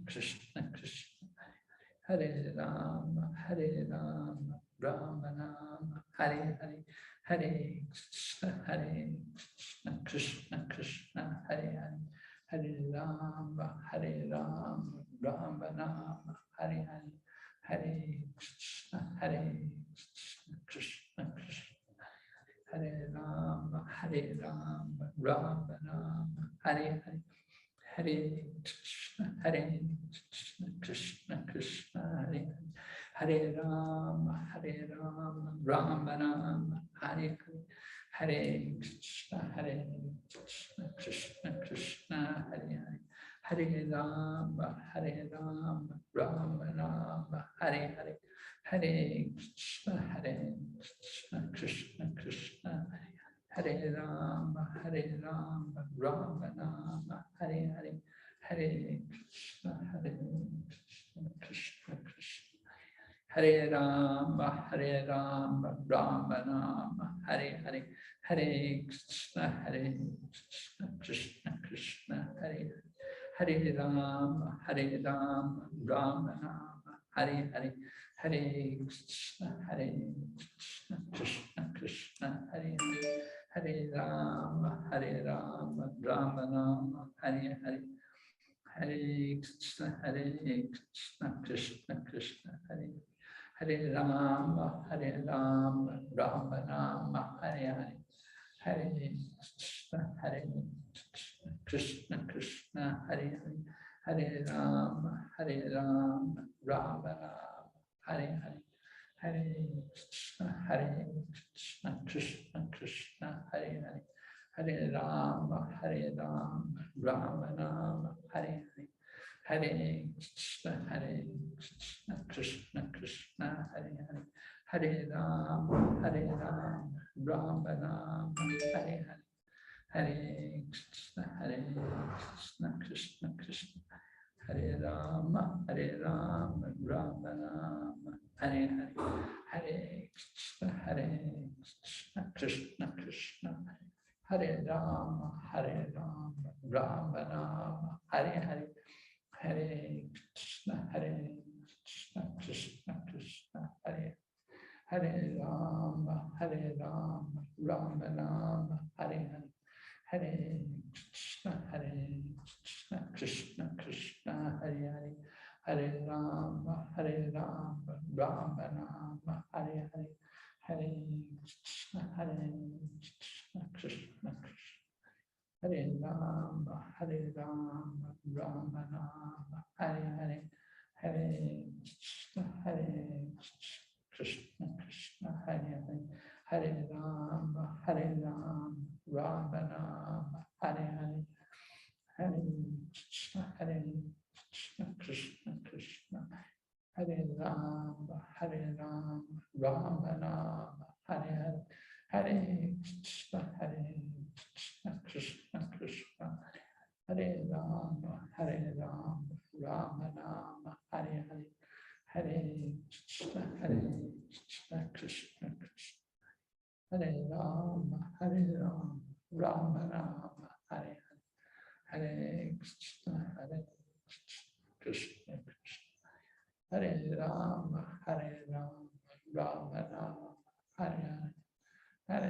Krishna Krishna, Hare Rama, Rama Rama, Hare Hare, Hare Krishna, Krishna Krishna, Hare Hare, Hare Rama, Rama Rama, Hare Hare, Hare Krishna, Krishna Krishna, Hare Rama, Rama Rama, Hare Hare, Hare Krishna, Krishna Krishna, Hare Hare, Hare Rama, Rama Rama, Hare Hare, Hare Krishna, Krishna Krishna, Hare Hare, Hare Rama, Rama Rama, Hare Hare, Hare Krishna, Krishna Krishna, Hare Rama, Rama Rama, Hare Hare, Hare Krishna, Krishna Krishna, Hare Rama, Rama Rama, Hare Hare, Hare Krishna, Krishna Krishna, Hare Hare, Hare Rama, Rama Rama, Hare Hare, Hare Krishna, Krishna Krishna, Hare Hare, Hare Rama, Rama Rama, Hare Hare, Hare Krishna, Krishna Krishna, Hare Hare Rama, Rama Rama, Hare Hare Krishna, Krishna Krishna, Hare Hare Rama, Rama Rama, Hare Hare Hare Krishna, Krishna Krishna, Hare Hare Hare Rama, Rama Rama, Hare Hare Hare Krishna, Krishna Krishna, Hare Hare Hare Rama, Rama Rama, Hare Hare Hare Krishna, Krishna Krishna, Hare Rama, Rama Rama, Hare Hare Hare Krishna, Krishna Krishna, Hare Rama, Rama Rama, Hare Hare Hare Krishna, Krishna Krishna, Hare Rama, Rama Rama, Hare Hare Hare Krishna, Krishna Krishna, Hare Hare Hare Rama, Rama Rama, Hare Hare Hare Krishna, Krishna Krishna, Hare Rama, Rama Rama, Hare Hare Hare Krishna, Krishna, Hare Hare Hare Rama, Rama Rama, Hare Hare Hare Krishna, Krishna, Hare Rama, Rama Rama, Hare Hare Hare Krishna, Krishna Krishna, Hare Rama, Rama Rama, Hare Hare Hare Krishna, Krishna Krishna, Hare Rama, Rama Rama, Hare Hare Hare Krishna, Krishna Krishna, Hare Rama, Rama Rama, Hare Hare Hare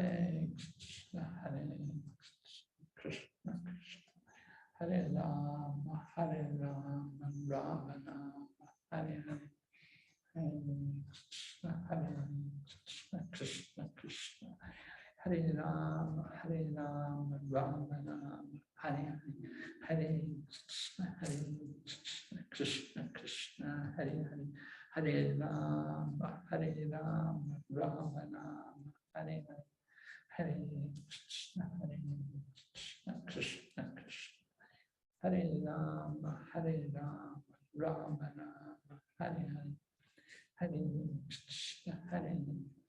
Krishna, Krishna Krishna, Hare Rama, Rama Rama, Hare Hare Hare Krishna, Krishna, Hare Rama, Rama Rama, Hare Hare Krishna, Krishna, Hare Hare Hare Rama, Rama Rama, Hare Hare Hare Krishna, Krishna Krishna, Hare Rama, Rama Rama, Hare Hare Hare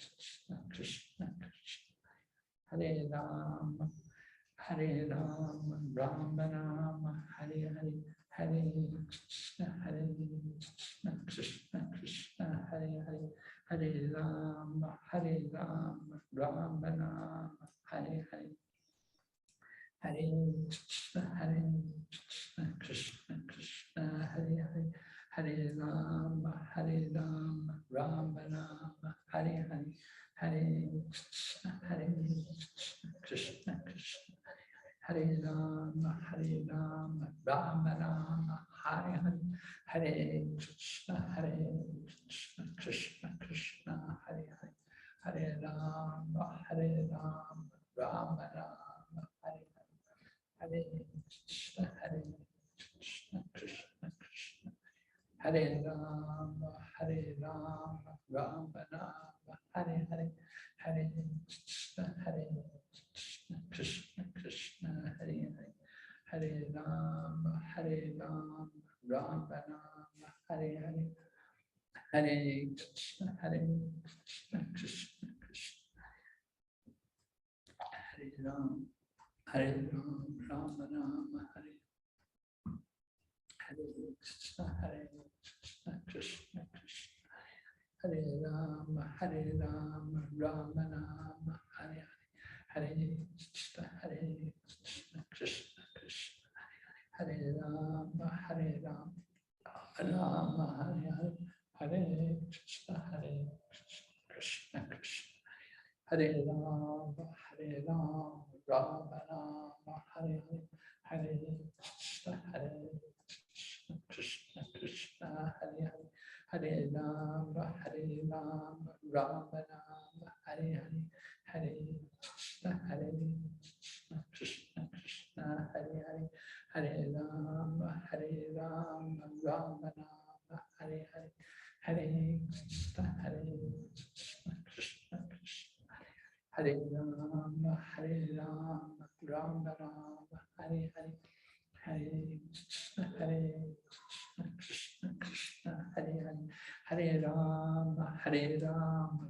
Krishna, Krishna Krishna, Hare Rama, Rama Rama, Hare Hare Hare Krishna, Krishna Krishna, Hare Hare Hare Rama, Rama Rama, Hare Hare Hare Krishna, Krishna Krishna, Hare Hare Hare Rama, Rama Rama, Hare Hare Hare Krishna, Krishna Krishna, Hare Rama, Rama Rama, Hare Hare Hare Krishna, Krishna Krishna, Hare Hare Hare Rama, Rama Rama, Hare Hare Krishna, Krishna Krishna, Hare Rama, Rama Rama, Hare Hare Hare Krishna, Krishna Krishna, Hare Hare Hare Rama, Rama Rama, Hare Hare Hare Krishna, Krishna Krishna, Hare Rama, Rama Rama, Hare Krishna, Krishna Krishna, Hare Rama, Rama Rama, Hare Hare Krishna, Krishna Krishna, Hare Rama, Rama, Hare Krishna, Krishna Krishna, Hare Rama, Rama Rama, Hare Hare Krishna, Hare Rama, Hare Rama, Rama Rama, Hare Hare, Hare Krishna, Krishna Krishna, Hare Hare, Hare Rama, Rama Rama, Hare Hare, Hare Krishna, Krishna Krishna, Hare Rama, Rama Rama, Hare Hare, Hare Krishna, Krishna Krishna, Hare Hare, Hare Rama,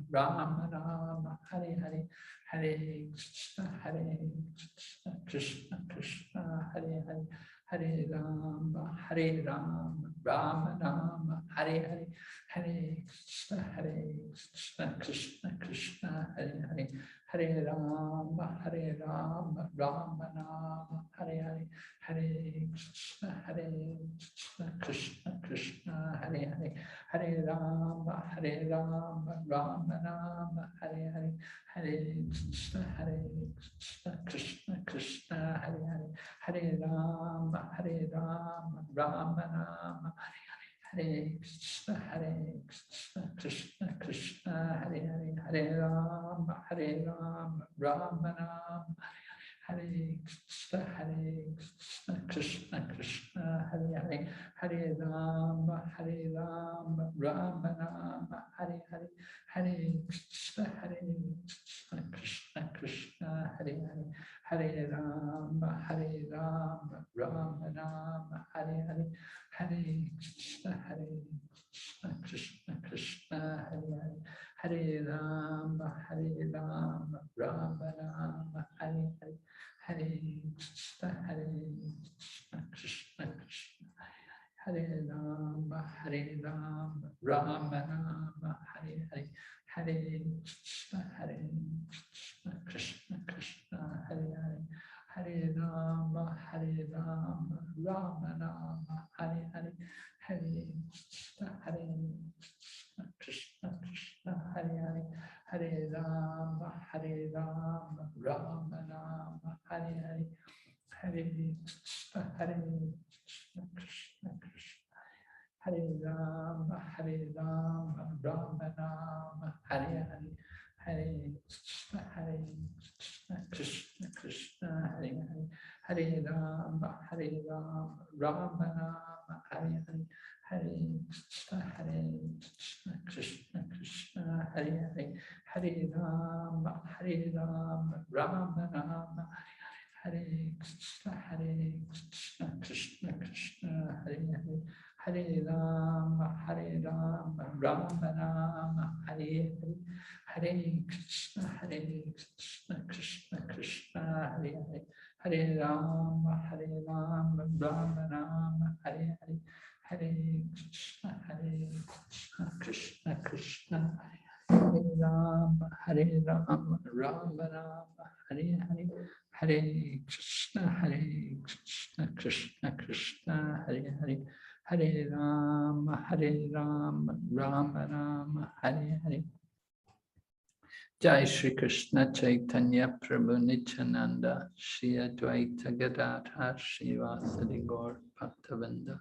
Rama Rama, Hare Hare, Hare Krishna, Krishna Krishna, Hare Hare, Hare Rama, Rama Rama, Hare Hare, Hare Krishna, Krishna Krishna, Hare Hare, Hare Rama, Rama Rama, Hare Hare, Hare Krishna, Krishna Krishna, Hare Hare, Hare Rama, Rama Rama, Hare Hare, Hare Krishna, Krishna Krishna, Hare Hare, Hare Rama, Rama Rama, Hare Krishna, Krishna Krishna, Hare Hare, Hare Rama, Rama Rama, Hare Krishna, Krishna Krishna, Hare Hare, Hare Rama, Rama Rama, Hare Hare, Hare Krishna, Krishna Krishna, Hare Hare, Hare Rama, Rama Rama, Hare Hare, Hare Krishna, Krishna Krishna, Hare Hare, Hare Rama, Rama Rama, Hare Hare, Hare Krishna, Krishna Krishna, Hare Rama, Rama Rama, Hare Hare, Hare Krishna, Krishna Krishna, Hare Hare, Hare Rama, Rama Rama, Hare Hare, Hare Krishna, Krishna Krishna, Hare Hare, Hare Rama, Rama Rama, Hare Hare, Hare Krishna, Krishna Krishna, Hare Rama, Rama Rama, Hare Hare, Hare Krishna, Krishna Krishna, Hare Hare, Hare Rama, Rama Rama, Hare Hare, Hare Krishna, Krishna Krishna, Hare Hare, Hare Rama, Rama Rama, Hare Krishna, Krishna Krishna, Hare Hare, Hare Rama, Rama Rama, Hare Hare, Hare Krishna, Krishna Krishna, Hare Hare, Hare Rama, Rama Rama, Hare Hare, Hare Krishna, Krishna Krishna, Hare Rama, Rama Rama, Hare Hare, Hare Krishna, Krishna Krishna, Hare Hare, Hare Rama, Rama Rama, Hare Hare. Jai Shri Krishna Chaitanya Prabhu Nityananda Shri Advaita Gadadhar Srivasadi Gaur Bhaktavinda.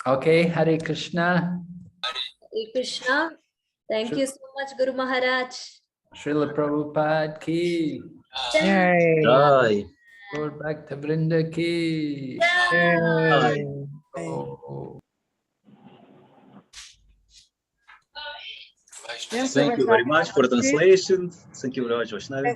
Okay, Hare Krishna.
Hare Krishna. Thank you so much, Guru Maharaj.
Srila Prabhupada ki.
Yay.
Jai.
Gaur Bhaktavinda ki.
Yay.
Oh.
Thank you very much for translation. Thank you very much, Vaishnavi.